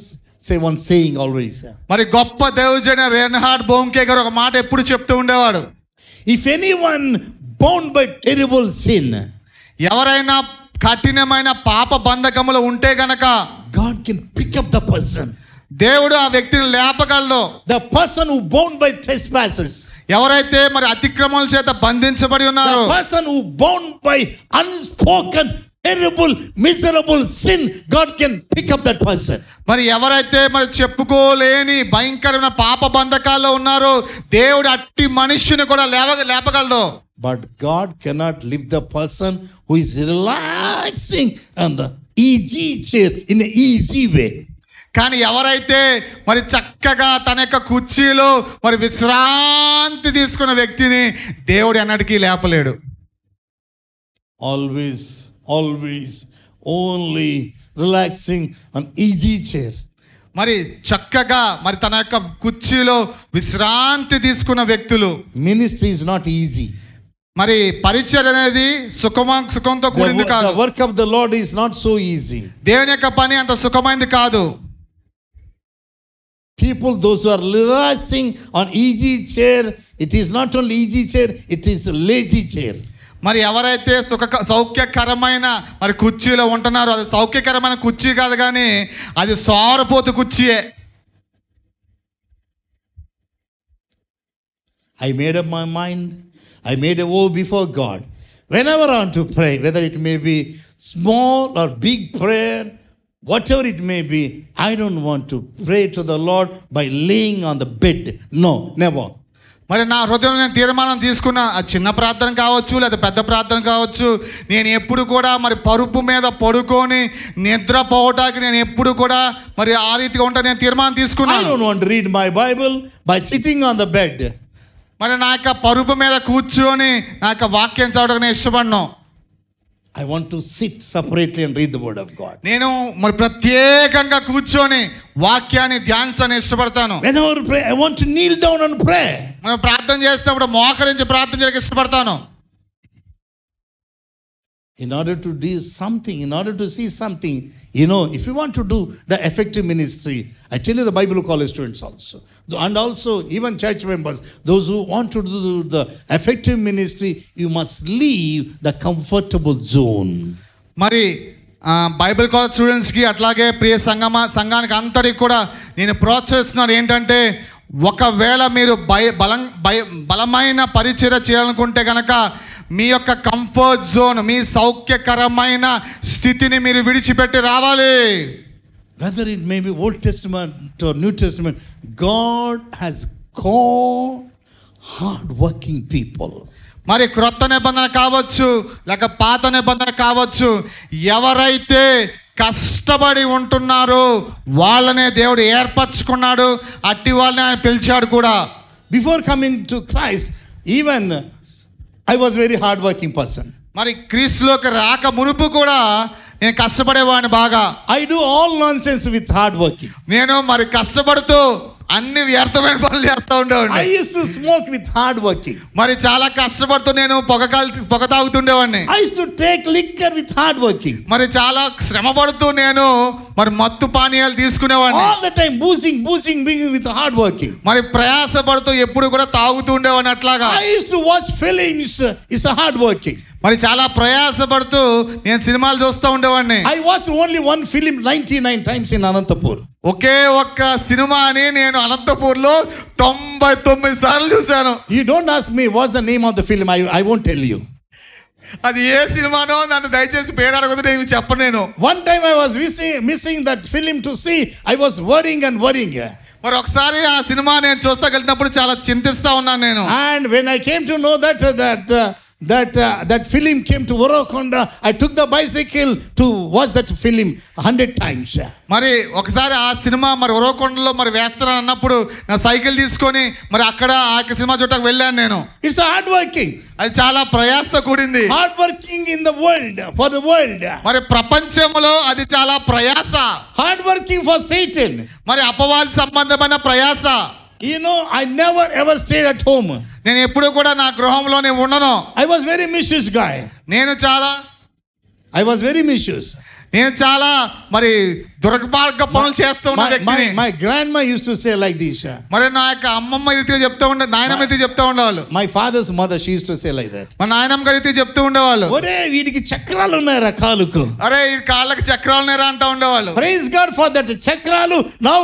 A: say one saying always.
B: మరి గొప్ప దైవజన రేన్హార్డ్ బోంకే గారు ఒక మాట ఎప్పుడు చెప్తూ ఉండేవాడు.
A: If anyone bound by terrible sin,
B: ఎవరైనా కఠినమైన పాప బంధకములో ఉంటే గనక
A: God can pick up the person.
B: దేవుడు ఆ వ్యక్తిని లేపగలడు.
A: The person who bound by trespasses,
B: ఎవరైతే మరి అతిక్రమాల చేత బంధించబడి ఉన్నారో,
A: the person who bound by unspoken terrible miserable sin, God can pick up that person.
B: మరి ఎవరైతే మరి చెప్పుకోలేని భయంకరమైన పాప బంధకాల్లో ఉన్నారో దేవుడు అట్టి మనిషిని కూడా లేపగలడు.
A: But God cannot lift the person who is relaxing on the easy chair in an easy way.
B: కానీ ఎవరైతే మరి చక్కగా తన యొక్క కుర్చీలో మరి విశ్రాంతి తీసుకున్న వ్యక్తిని దేవుడు అన్నటికీ లేపలేడు.
A: Always only relaxing on easy chair.
B: మరి చక్కగా మరి తన యొక్క కుర్చీలో విశ్రాంతి తీసుకున్న వ్యక్తులు.
A: Ministry is not easy.
B: మరి పరిచర్య అనేది సుఖంతో కూడింది కాదు.
A: The work of the Lord is not so easy.
B: దేవుని యొక్క పని అంత సుఖమైంది కాదు.
A: People, those who are relaxing on easy chair, it is not only easy chair, it is a lazy chair.
B: మరి ఎవరైతే సౌఖ్యకరమైన మరి కుర్చీలో ఉంటున్నారో అది సౌఖ్యకరమైన కుర్చీ కాదు, కానీ అది సోరపోతు కుర్చీయే.
A: I made up my mind. I made a vow before God. Whenever I want to pray, whether it may be small or big prayer, whatever it may be, I don't want to pray to the Lord by laying on the bed. No, never.
B: మరి నా హృదయంలో నేను తీర్మానం తీసుకున్నా, ఆ చిన్న ప్రార్థన కావచ్చు లేదా పెద్ద ప్రార్థన కావచ్చు, నేను ఎప్పుడు కూడా మరి పరుపు మీద పడుకొని నిద్రపోవటానికి నేను ఎప్పుడు కూడా మరి ఆ రీతిగా ఉంటా నేను తీర్మానం తీసుకున్నాను.
A: I don't want to read my Bible by sitting on the bed.
B: మరి నా యొక్క పరుపు మీద కూర్చొని నా యొక్క వాక్యం చదవడానికి నేను ఇష్టపడను.
A: I want to sit separately and read the word of God.
B: నేను మరి ప్రత్యేకంగా కూర్చొని వాక్యాన్ని ధ్యానించడానికి ఇష్టపడతాను.
A: Whenever I pray, I want to kneel down and pray.
B: మనం ప్రార్థన చేసేటప్పుడు మోకరించి ప్రార్థన చేయడానికి ఇష్టపడతాను.
A: In order to do something, in order to see something, you know, if you want to do the effective ministry, I tell you the Bible college students also, and also even church members, those who want to do the effective ministry, you must leave the comfortable zone.
B: మరి Bible college స్టూడెంట్స్కి అట్లాగే ప్రియ సంఘానికి అంతటికి కూడా నేను ప్రోత్సహిస్తున్నాను ఏంటంటే, ఒకవేళ మీరు బలమైన పరిచర్య చేయాలనుకుంటే కనుక మీ యొక్క కంఫర్ట్ జోన్, మీ సౌఖ్యకరమైన స్థితిని మీరు విడిచిపెట్టి రావాలి.
A: Whether it may be Old Testament or New Testament, God has called hard-working people.
B: మరి క్రొత్త నిబంధన కావచ్చు లేక పాత నిబంధన కావచ్చు, ఎవరైతే కష్టపడి ఉంటున్నారో వాళ్ళనే దేవుడు ఏర్పరచుకున్నాడు, అట్టి వాళ్ళని ఆయన పిలిచాడు కూడా.
A: Before coming to Christ, even I was very hard-working person.
B: మరి క్రీస్తులోకి రాక మునుపు కూడా నేను కష్టపడేవాడిని బాగా.
A: I do all nonsense with hard working.
B: నేను మరి కష్టపడుతూ అన్ని వ్యర్థమైన పనులు చేస్తూ ఉండేవాడిని.
A: I used to smoke with hard working.
B: మరి చాలా కష్టపడుతూ నేను పొగ తాగుతుండేవాడిని.
A: I used to take liquor with hard working.
B: మరి చాలా శ్రమ పడుతూ నేను మరి మత్తు పానీయాలు తీసుకునేవాడిని.
A: All the time boozing with hard working.
B: మరి ప్రయాస పడుతూ ఎప్పుడు కూడా తాగుతూ ఉండేవాడిని అట్లాగా.
A: I used to watch films. It's a hard working.
B: మరి చాలా ప్రయాసపడుతూ నేను సినిమాలు చూస్తూ ఉండేవాడిని.
A: I watched only one film 99 times in Anantapur.
B: ఒకే ఒక్క సినిమాని నేను అనంతపూర్లో 99 సార్లు చూశాను.
A: You don't ask me what's the name of the film. I won't tell you.
B: అది ఏ సినిమానో నన్ను దయచేసి పేరు అడగదు, నేను చెప్పను. నేను
A: one time I was missing that film to see. I was worrying.
B: మరి ఒకసారి ఆ సినిమా నేను చూస్తాకెళ్ళినప్పుడు చాలా చింతిస్తా ఉన్నాను నేను.
A: And when I came to know that film came to Orokonda, I took the bicycle to watch that film 100 times.
B: మరి ఒకసారి ఆ సినిమా మరి ఉరవకొండలో మరి వేస్తాను అన్నప్పుడు నా సైకిల్ తీసుకొని మరి అక్కడ ఆ సినిమా చూడటానికి వెళ్ళాను నేను.
A: It's hard working.
B: అది చాలా ప్రయాసతో కూడింది.
A: Hard working in the world, for the world.
B: మరి ప్రపంచంలో అది చాలా ప్రయాస.
A: Hard working for Satan.
B: మరి అపవాది సంబంధమైన ప్రయాస.
A: You know, I never ever stayed at home.
B: నేను ఎప్పుడు కూడా నా గృహంలోనే ఉండను.
A: I was very mischievous guy. I was very mischievous.
B: నేను చాలా మరి దుర్మార్గ పనులు చేస్తూ ఉన్న వ్యక్తిని.
A: My grandma used to say like this.
B: మరి నా యొక్క అమ్మమ్మ రీతిగా చెప్తూ ఉండే, నాయనమ్మ రీతిగా చెప్తూ ఉండేవాళ్ళు.
A: My father's mother, she used to say like that.
B: మా నాయనమ్మ గారి రీతిగా చెప్తూ ఉండేవాళ్ళు.
A: ఒరే వీడికి చక్రాలు ఉన్నాయరా కాలుకు.
B: అరే ఈ కాళ్ళకి చక్రాలు ఉన్నాయరా అంటూ ఉండేవాళ్ళు.
A: Praise God for that చక్రాలు. Now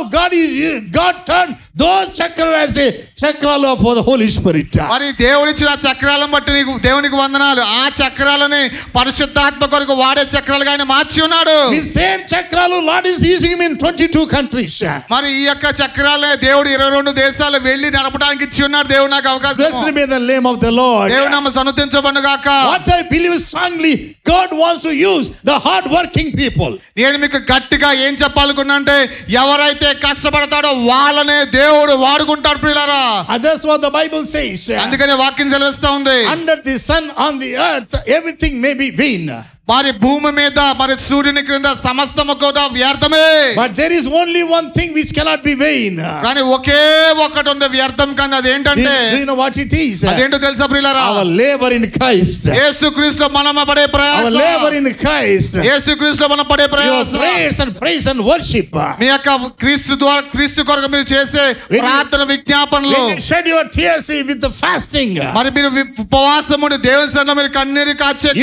A: God turned those చక్రాలు as a చక్రాలు for the Holy Spirit.
B: మరి దేవుడిచ్చిన చక్రాలను బట్టి నీకు దేవునికి వందనాలు. ఆ చక్రాలని పరిశుద్ధాత్మ కొరకు వాడే చక్రాలుగా ఆయన మార్చి ఉన్నాడు.
A: The same చక్రాలు Lord is using him in 22 countries.
B: మరి ఈ యొక్క చక్రాలే దేవుడు 22 దేశాలు వెళ్ళి నడపడానికి ఇచ్చి ఉన్నాడు. దేవుడు నాకు అవకాశం.
A: Blessed be the name of the Lord.
B: దేవుని నామం సన్నుతించబడును గాక.
A: What I believe strongly, God wants to use the hard working people.
B: నేను మీకు గట్టిగా ఏం చెప్పాలనుకున్నా అంటే ఎవరైతే కష్టపడతాడో వాళ్ళనే దేవుడు వాడుకుంటాడు ప్రియులారా.
A: That's what the Bible says.
B: అందుకనే వాక్యం సెలవిస్తా ఉంది.
A: Under the sun on the earth everything may be vain.
B: మరి భూమి మీద మరి సూర్యుని క్రింద సమస్తము కూడా వ్యర్థమే.
A: But there is only one thing which cannot be vain.
B: కానీ ఒకే ఒకటి ఉంది వ్యర్థం కాని, అదేంటంటే
A: do you know what it is?
B: అదేంటో తెలుసా ప్రియులారా?
A: Our labor in Christ.
B: యేసుక్రీస్తులో మనం పడే ప్రయాస.
A: Our labor in Christ.
B: యేసుక్రీస్తులో మనం పడే ప్రయాస.
A: Your praise and worship.
B: మీ యొక్క క్రీస్తు కొరకు మీరు చేసే ప్రార్థన విజ్ఞాపనలు.
A: When you shed your tears with the fasting.
B: మరి మీరు ఉపవాసముని దేవుని సన్నిధిలో మీరు కన్నీరు కాచే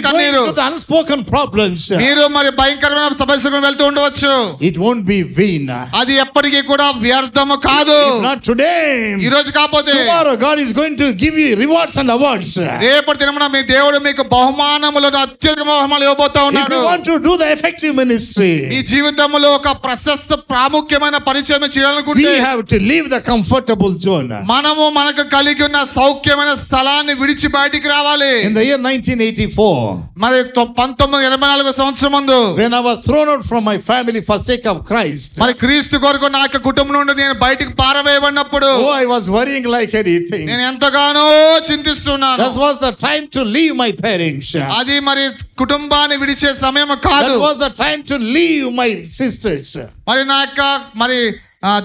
B: కన్నీరు.
A: Unspoken problems.
B: మీరు మరి భయంకరమైన సమస్యలకు వెళ్తూ ఉండవచ్చు.
A: It won't be vain.
B: అది ఎప్పటికీ కూడా వ్యర్థము కాదు.
A: Not today.
B: ఈ రోజు కాకపోతే
A: tomorrow God is going to give you rewards and awards.
B: రేపటి దినమున మీ దేవుడు మీకు బహుమానములను అత్యధిక బహుమానాలు ఇవ్వబోతా ఉన్నాడు.
A: If you want to do the effective ministry,
B: ఈ జీవితంలో ఒక ప్రశస్త ప్రాముఖ్యమైన పరిచయం చేయాలనుకుంటే
A: we have to leave the comfortable zone.
B: మనము మనకు కలిగి ఉన్న సౌఖ్యమైన స్థలాన్ని విడిచి బయటికి రావాలి.
A: In the year 1984,
B: మరి 1984 సంవత్సరం ముందు
A: when I was thrown out from my family for sake of Christ,
B: మరి క్రీస్తు కొరకు నా యొక్క కుటుంబం నుండి నేను బయటికి పారవేయబడినప్పుడు
A: I was worrying like anything.
B: నేను ఎంతగానో చింతిస్తున్నాను.
A: That was the time to leave my parents.
B: అది మరి కుటుంబాన్ని విడిచే సమయం కాదు.
A: That was the time to leave my sisters.
B: మరి నా యొక్క మరి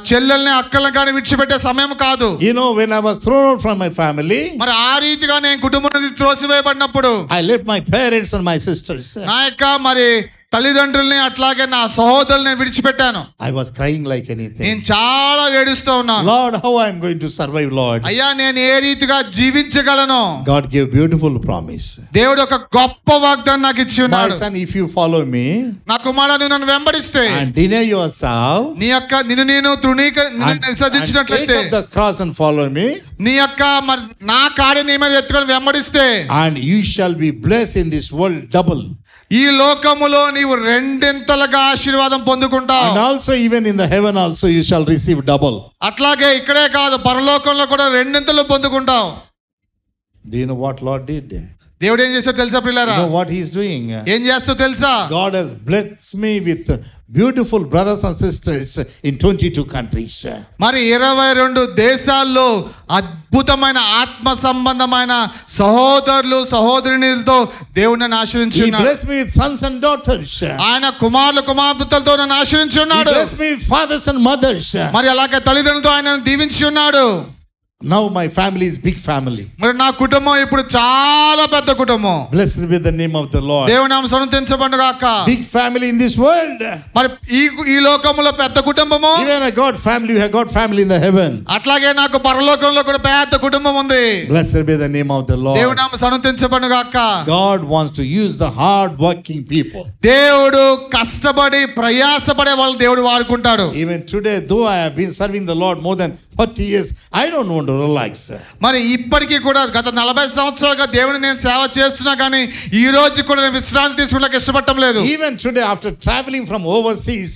B: చెల్లెల్ని అక్కల్ని కానీ విడిచిపెట్టే సమయం కాదు.
A: You know, when I was thrown out from my family,
B: మరి ఆ రీతిగా నేను కుటుంబం నుండి త్రోసివేయబడినప్పుడు
A: I left my parents and my sisters.
B: నా యొక్క మరి తల్లిదండ్రుల్ని అట్లాగే నా సహోదరుల్ని విడిచిపెట్టాను.
A: I was crying like anything.
B: నేను చాలా ఏడుస్తూ ఉన్నాను.
A: Lord, how I am going to survive, Lord?
B: అయ్యా నేను ఏ రీతిగా జీవించగలను?
A: God gave beautiful promise.
B: దేవుడు ఒక గొప్ప వాగ్దానం నాకు ఇచ్చి ఉన్నాడు.
A: My son, if you follow me,
B: నా కుమారుడు నువ్వు నన్ను వెంబడిస్తే
A: and deny yourself,
B: నీ యొక్క నిన్ను నేను విసర్జించినట్లయితే,
A: take up the cross and follow me,
B: నీ యొక్క నా కాడిని నీ మీద ఎత్తుకొని వెంబడిస్తే,
A: and you shall be blessed in this world double.
B: ఈ లోకములో నీవు రెండింతలుగా ఆశీర్వాదం పొందుకుంటావు.
A: And also even in the heaven also you shall receive double.
B: అట్లాగే ఇక్కడే కాదు పరలోకంలో కూడా రెండింతలు పొందుకుంటావు.
A: Do you know what Lord did?
B: దేవుడు ఏం చేశాడో తెలుసా ప్రియులారా?
A: You know what he is doing?
B: ఏం చేస్తాడో తెలుసా?
A: God has blessed me with beautiful brothers and sisters in 22 countries.
B: మరి 22 దేశాల్లో అద్భుతమైన ఆత్మ సంబంధమైన సహోదరులు సహోదరునిలతో దేవుడు నన్ను ఆశీర్వదించి
A: He
B: ఉన్నాడు.
A: blessed me with sons and daughters.
B: ఆయన కుమారులు కుమార్తెలతో నన్ను ఆశీర్వదించి
A: He
B: ఉన్నాడు.
A: blessed me with fathers and mothers.
B: మరి అలాగే తల్లిదండ్రులతో ఆయన దీవించి ఉన్నాడు.
A: Now my family is big family.
B: మరి నా కుటుంబం ఇప్పుడు చాలా పెద్ద కుటుంబం.
A: Blessed be the name of the Lord.
B: దేవుని నామం స్తుతించబడును గాక.
A: Big family in this world.
B: మరి ఈ లోకములో పెద్ద కుటుంబము.
A: Even a God family, we have God family in the heaven.
B: అట్లాగే నాకు పరలోకంలో కూడా పెద్ద కుటుంబం ఉంది.
A: Blessed be the name of the Lord.
B: దేవుని నామం స్తుతించబడును గాక.
A: God wants to use the hard working people.
B: దేవుడు కష్టపడి ప్రయాసపడే వాళ్ళు దేవుడు వాడుకుంటాడు.
A: Even today, though I have been serving the Lord more than 40 years, I don't want to relax.
B: మరి ఇప్పటికీ కూడా గత 40 సంవత్సరాలుగా దేవుని నేను సేవ చేస్తున్నా కానీ ఈ రోజు కూడా నేను విశ్రాంతి తీసుకోవడానికి ఇష్టపడటం లేదు.
A: Even today, after traveling from overseas,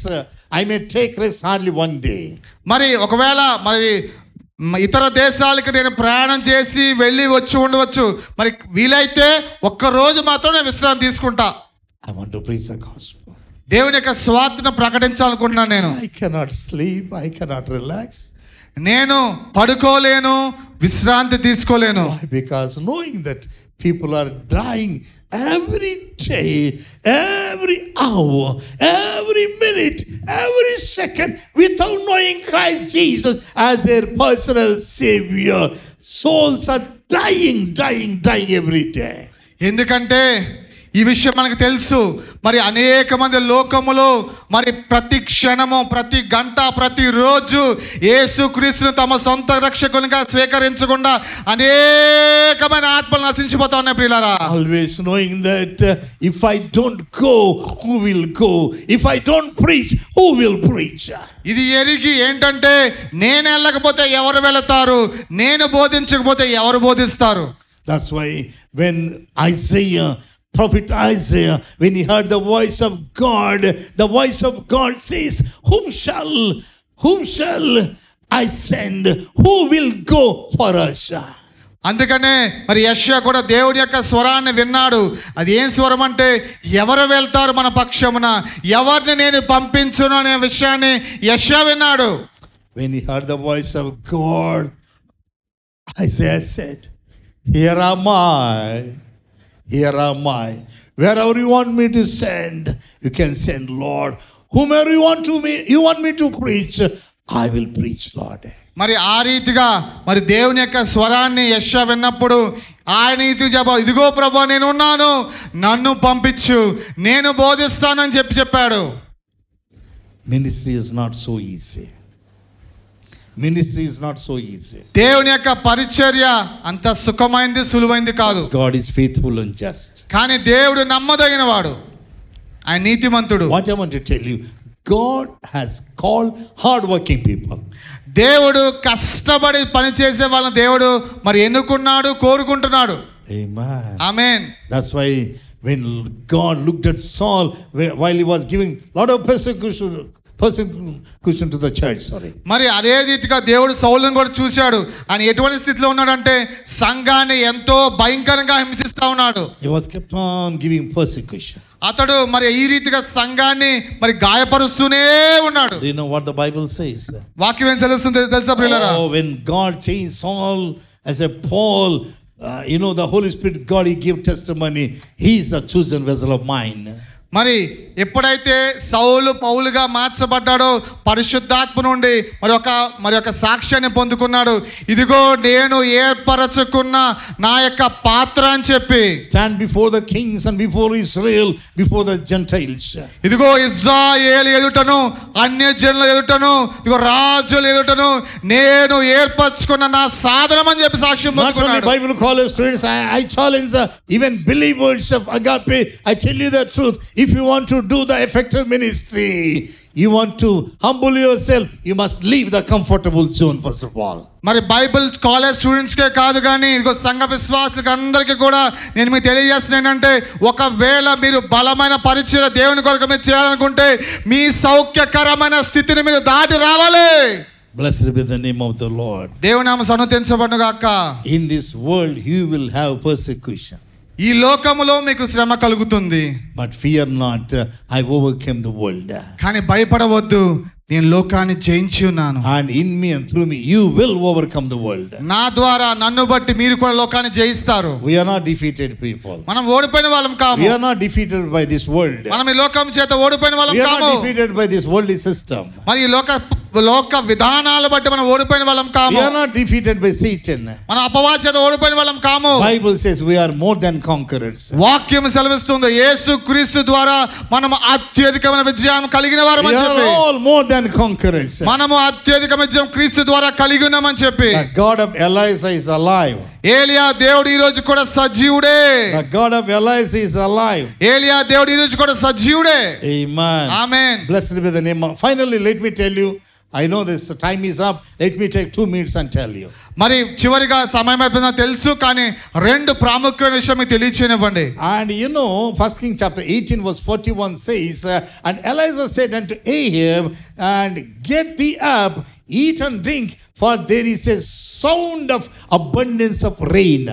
A: I may take rest hardly one day.
B: మరి ఒకవేళ మరి ఇతర దేశాలకు నేను ప్రయాణం చేసి వెళ్ళి వచ్చి ఉండవచ్చు. మరి వీలైతే ఒక్క రోజు మాత్రం నేను విశ్రాంతి తీసుకుంటా.
A: I want to preach the gospel.
B: దేవుని యొక్క స్వార్థను ప్రకటించాలనుకుంటున్నాను నేను.
A: I cannot sleep. I cannot relax.
B: నేను పడుకోలేను, విశ్రాంతి తీసుకోలేను.
A: Why? Because knowing that people are dying every day, every hour, every minute, every second without knowing Christ Jesus as their personal Savior. Souls are dying every day.
B: ఎందుకంటే ఈ విషయం మనకు తెలుసు. మరి అనేక మంది లోకములో మరి ప్రతి క్షణము ప్రతి గంట ప్రతిరోజు యేసుక్రీస్తును తమ సొంత రక్షకునిగా స్వీకరించకుండా అనేకమైన ఆత్మలు నశించిపోతా ఉన్నాయి ప్రియులారా.
A: Always knowing that if I don't go, who will go? If I don't preach, who will preach?
B: ఇది ఎరిగి ఏంటంటే నేను వెళ్ళకపోతే ఎవరు వెళతారు, నేను బోధించకపోతే ఎవరు బోధిస్తారు.
A: That's why when Prophet Isaiah, when he heard the voice of God says, whom shall I send? Who will go for us?
B: అందుకనే మరి యెషయా కూడా దేవుడి యొక్క స్వరాన్ని విన్నాడు. అది ఏం స్వరం అంటే ఎవరు వెళ్తారు మన పక్షమున, ఎవరిని నేను పంపించును అనే విషయాన్ని యెషయా విన్నాడు.
A: When he heard the voice of God, Isaiah said, Here am I. Wherever you want me to send, you can send, Lord. Whomever you want me to preach, I will preach, Lord.
B: మరి ఆ రీతిగా మరి దేవుని యొక్క స్వరాన్ని యెషయా విన్నప్పుడు ఆయన ఇదిగో ప్రభువా నేను ఉన్నాను, నన్ను పంపించు, నేను బోధిస్తానని చెప్పాడు.
A: Ministry is not so easy.
B: దేవుని యొక్క పరిచర్య అంత సుఖమైంది సులువైంది కాదు.
A: God is faithful and just.
B: కానీ దేవుడు నమ్మదగిన వాడు, ఆయన నీతిమంతుడు.
A: What I want to tell you, God has called hard working people.
B: దేవుడు కష్టపడి పని చేసే వాళ్ళని దేవుడు మరి ఎన్నుకున్నాడు, కోరుకుంటున్నాడు.
A: Amen.
B: Amen.
A: That's why when God looked at Saul while he was giving lot of persecution to the church,
B: మరి అదే రీతిగా దేవుడు సౌలును కూడా చూశాడు. ఆయన ఎటువంటి స్థితిలో ఉన్నాడంటే సంఘాన్ని ఎంతో భయంకరంగా హింసిస్తా ఉన్నాడు.
A: He was kept on giving persecution.
B: అతడు మరి ఈ రీతిగా సంఘాన్ని మరి గాయపరుస్తూనే ఉన్నాడు.
A: Do you know what the Bible says?
B: వాక్యం ఏం తెలుస్తుంది తెలుసా ప్రియులారా?
A: When God changed Saul as a Paul, the Holy Spirit, God, he gave testimony, he is the chosen vessel of mine.
B: మరి ఎప్పుడైతే సౌలు పౌలుగా మార్చబడ్డాడో పరిశుద్ధాత్మ నుండి మరి ఒక సాక్ష్యాన్ని పొందుకున్నాడు. ఇదిగో నేను ఏర్పరచుకున్న నా యొక్క పాత్ర అని చెప్పి,
A: stand before the kings and before Israel, before the Gentiles.
B: ఇదిగో ఇజ్రాయేలు ఎదుటను అన్యజనుల ఎదుటను ఇదిగో రాజుల ఎదుటను నేను ఏర్పరచుకున్న నా సాధనం అని చెప్పి సాక్ష్యం పొందుకున్నాడు.
A: Not only Bible college students, I challenge the even believers of Agape. I tell you the truth. If you want to do the effective ministry, you want to humble yourself, you must leave the comfortable zone first of all.
B: మరి Bible college స్టూడెంట్స్కే కాదు కానీ ఇదిగో సంఘ విశ్వాసులకు అందరికీ కూడా నేను మీకు తెలియజేస్తున్నాను ఏంటంటే, ఒకవేళ మీరు బలమైన పరిచర్య దేవుని కొరకు మీరు చేయాలనుకుంటే మీ సౌఖ్యకరమైన స్థితిని మీరు దాటి రావాలి.
A: Blessed be the name of the Lord.
B: దేవుని నామం స్తుతించబడును గాక.
A: In this world you will have persecution.
B: ఈ లోకములో మీకు శ్రమ కలుగుతుంది,
A: but fear not, I overcame the world.
B: కానీ భయపడవద్దు, నేను లోకాన్ని జయించి ఉన్నాను.
A: And in me and through me you will overcome the world.
B: నా ద్వారా నన్ను బట్టి మీరు కూడా లోకాన్ని జయిస్తారు.
A: We are not defeated people.
B: మనం ఓడిపోయిన వాళ్ళం కాము.
A: We are not defeated by this world.
B: మనం ఈ లోకం చేత ఓడిపోయిన వాళ్ళం
A: కాము. We are
B: కాము.
A: not defeated by this worldly system.
B: మరి ఈ లోక విధానాల బట్టి మనం ఓడిపోయిన వాళ్ళం కాము.
A: We are not defeated by Satan.
B: మన అపవాది చేత ఓడిపోయిన వాళ్ళం కాము.
A: Bible says we are more than conquerors.
B: వాక్యం సెలవిస్తుంది యేసు క్రీస్తు ద్వారా మనం అత్యధికమైన విజయం కలిగిన వారమని చెప్పి.
A: We are all more than conquerors.
B: మనము అత్యధిక విజయం క్రీస్తు ద్వారా కలిగి ఉన్నామని చెప్పి.
A: The God of Elijah is alive.
B: ఏలియా దేవుడు ఈ రోజు కూడా సజీవుడే.
A: The God of Elijah is alive.
B: ఏలియా దేవుడు ఈ రోజు కూడా సజీవుడే.
A: Amen.
B: Amen.
A: Blessed be the name of. Finally, let me tell you, I know this time is up. Let me take 2 minutes and tell you.
B: మరి చివరిగా సమయం అయిపోయిందో తెలుసు, కానీ 2 ప్రాముఖ్యమైన విషయం మీకు తెలియచేయనివ్వండి.
A: And you know, 1 Kings chapter 18 verse 41 says, and Elijah said unto Ahab, and get thee up, eat and drink, for there is a sound of abundance of rain.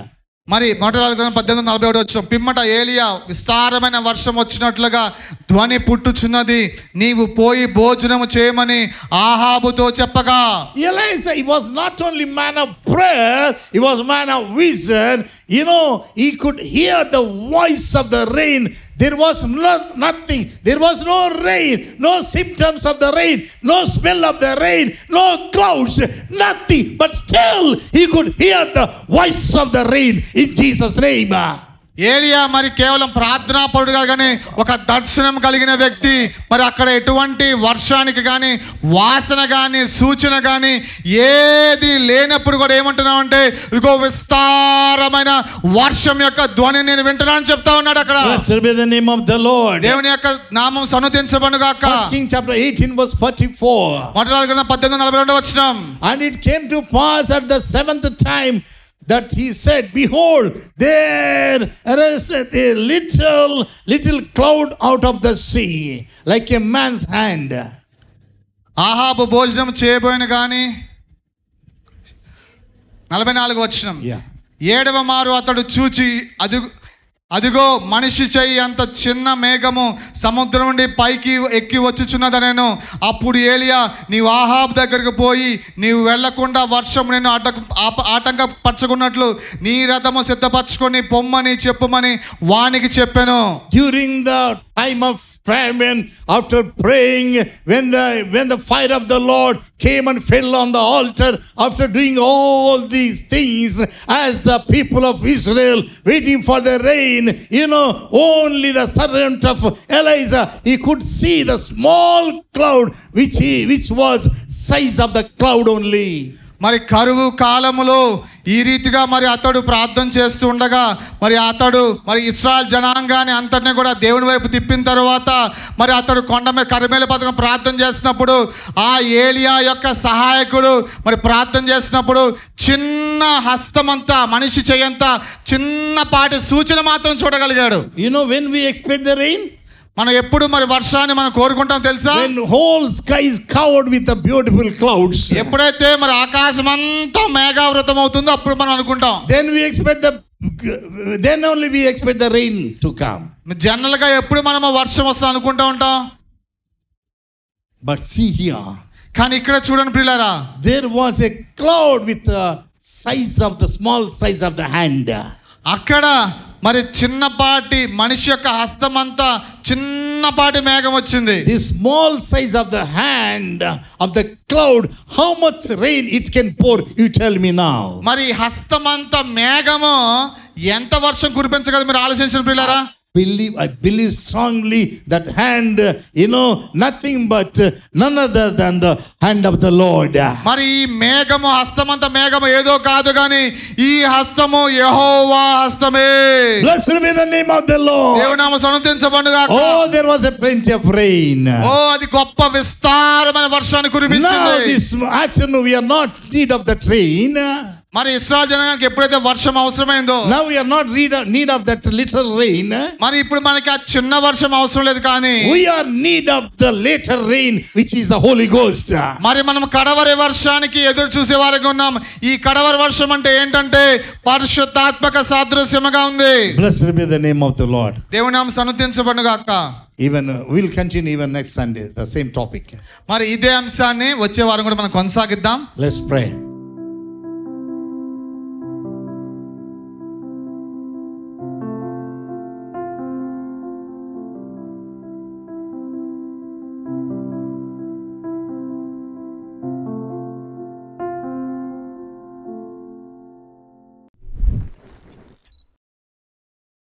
B: మరి 18:47 వచ్చిన పిమ్మట ఏలియా విస్తారమైన వర్షం వచ్చినట్లుగా ధ్వని పుట్టుచున్నది, నీవు పోయి భోజనము చేయమని ఆహాబుతో చెప్పగా.
A: Elijah, he was not only man of prayer, he was man of vision. You know, he could hear the voice of the rain. There was nothing. There was no rain, no symptoms of the rain, no smell of the rain, no clouds, nothing. But still, he could hear the voice of the rain in Jesus' name.
B: ఏలియా మరి కేవలం ప్రార్థనాపరుడుగా కానీ ఒక దర్శనం కలిగిన వ్యక్తి. మరి అక్కడ ఎటువంటి వర్షానికి కానీ వాసన కానీ సూచన కానీ ఏది లేనప్పుడు కూడా ఏమంటున్నావు అంటే, ఇదిగో విస్తారమైన వర్షం యొక్క ధ్వని నేను వింటున్నాను చెప్తా ఉన్నాడు అక్కడ.
A: Blessed be the name of the Lord.
B: దేవుని యొక్క నామం సన్నుతించబడును గాక.
A: 1 Kings chapter 18 verse 44.
B: 18:42 వచనం.
A: And it came to pass at the 7th time that he said, behold, there is a little cloud out of the sea, like a man's hand.
B: ఆహాబు భోజనం చేయబోయిన గాని 44 వచనం. 7వ మారు అతడు చూచి అదిగో మనిషి చెయ్యి అంత చిన్న మేఘము సముద్రం నుండి పైకి ఎక్కి వచ్చుచున్నదనెను. అప్పుడు ఏలియా, నీవు ఆహాబు దగ్గరికి పోయి నీవు వెళ్లకుండా వర్షం నేను ఆటంకపరచుకున్నట్లు నీ రథము సిద్ధపరచుకొని పొమ్మని చెప్పుమని వానికి చెప్పెను.
A: During the time of famine, after praying, when the fire of the Lord came and fell on the altar, after doing all these things, as the people of Israel waiting for the rain, you know, only the servant of Elijah, he could see the small cloud which was size of the cloud only.
B: మరి కరువు కాలములో ఈ రీతిగా మరి అతడు ప్రార్థన చేస్తూ ఉండగా మరి అతడు మరి ఇశ్రాయేల్ జనాంగాన్ని అంతటిని కూడా దేవుని వైపు తిప్పిన తర్వాత మరి అతడు కొండ మీద కరిమేల పథకం ప్రార్థన చేసినప్పుడు ఆ ఏలియా యొక్క సహాయకుడు మరి ప్రార్థన చేసినప్పుడు చిన్న హస్తమంతా మనిషి చేయంత చిన్నపాటి సూచన మాత్రం చూడగలిగాడు.
A: You know, when we expect the rain,
B: మనం ఎప్పుడు మరి వర్షాన్ని మనం కోరుకుంటాం తెలుసా?
A: when whole sky is covered with the beautiful clouds,
B: ఎప్పుడైతే మరి ఆకాశం అంతా మేఘావృతం అవుతుందో అప్పుడు మనం అనుకుంటాం.
A: then only we expect the rain to come.
B: General గా ఎప్పుడు మనం వర్షం వస్తా అనుకుంటా ఉంటాం.
A: But see here,
B: కానీ ఇక్కడ చూడండి ప్రియులారా,
A: there was a cloud with the size of the small size of the hand.
B: అక్కడ మరి చిన్నపాటి మనిషి యొక్క హస్తమంతా చిన్నపాటి మేఘం వచ్చింది.
A: The small size of the hand of the cloud, how much rain it can pour, you tell me now.
B: మరి హస్తమంతా మేఘము ఎంత వర్షం కురిపించగలదు మీరు ఆలోచించండి ప్రియులారా.
A: I believe strongly that hand, you know, nothing but none other than the hand of the Lord.
B: మరి ఈ మేఘము హస్తమంత మేఘము ఏదో కాదు గాని ఈ హస్తము యెహోవా హస్తమే.
A: Blessed be the name of the Lord.
B: దేవుని నామము సన్నుతించబడును గాక.
A: Oh, there was a plenty of rain.
B: అది గొప్ప విస్తారమైన వర్షాన్ని కురిపించింది.
A: Now this afternoon we are not in need of the rain.
B: మరి ఇశ్రాయేలు జనాంగానికి ఎప్పుడైతే వర్షం అవసరమైందో,
A: now we are not need of that little rain.
B: మరి ఇప్పుడు మనకి ఆ చిన్న వర్షం అవసరం లేదు, కానీ
A: We are need of the later rain, which is the Holy Ghost.
B: మరి మనం కడవరి వర్షానికి ఎదురు చూసే వారికి ఉన్నాం. ఈ కడవరి వర్షం అంటే ఏంటంటే పరిశుద్ధాత్మక సాదృశ్యముగా ఉంది.
A: Blessed be the name of the Lord.
B: దేవుని నామం సన్నుతించబడును గాక.
A: Even we'll continue even next Sunday the same topic.
B: మరి ఇదే అంశాన్ని వచ్చే వారం కూడా మనం కొనసాగిద్దాం.
A: Let's pray.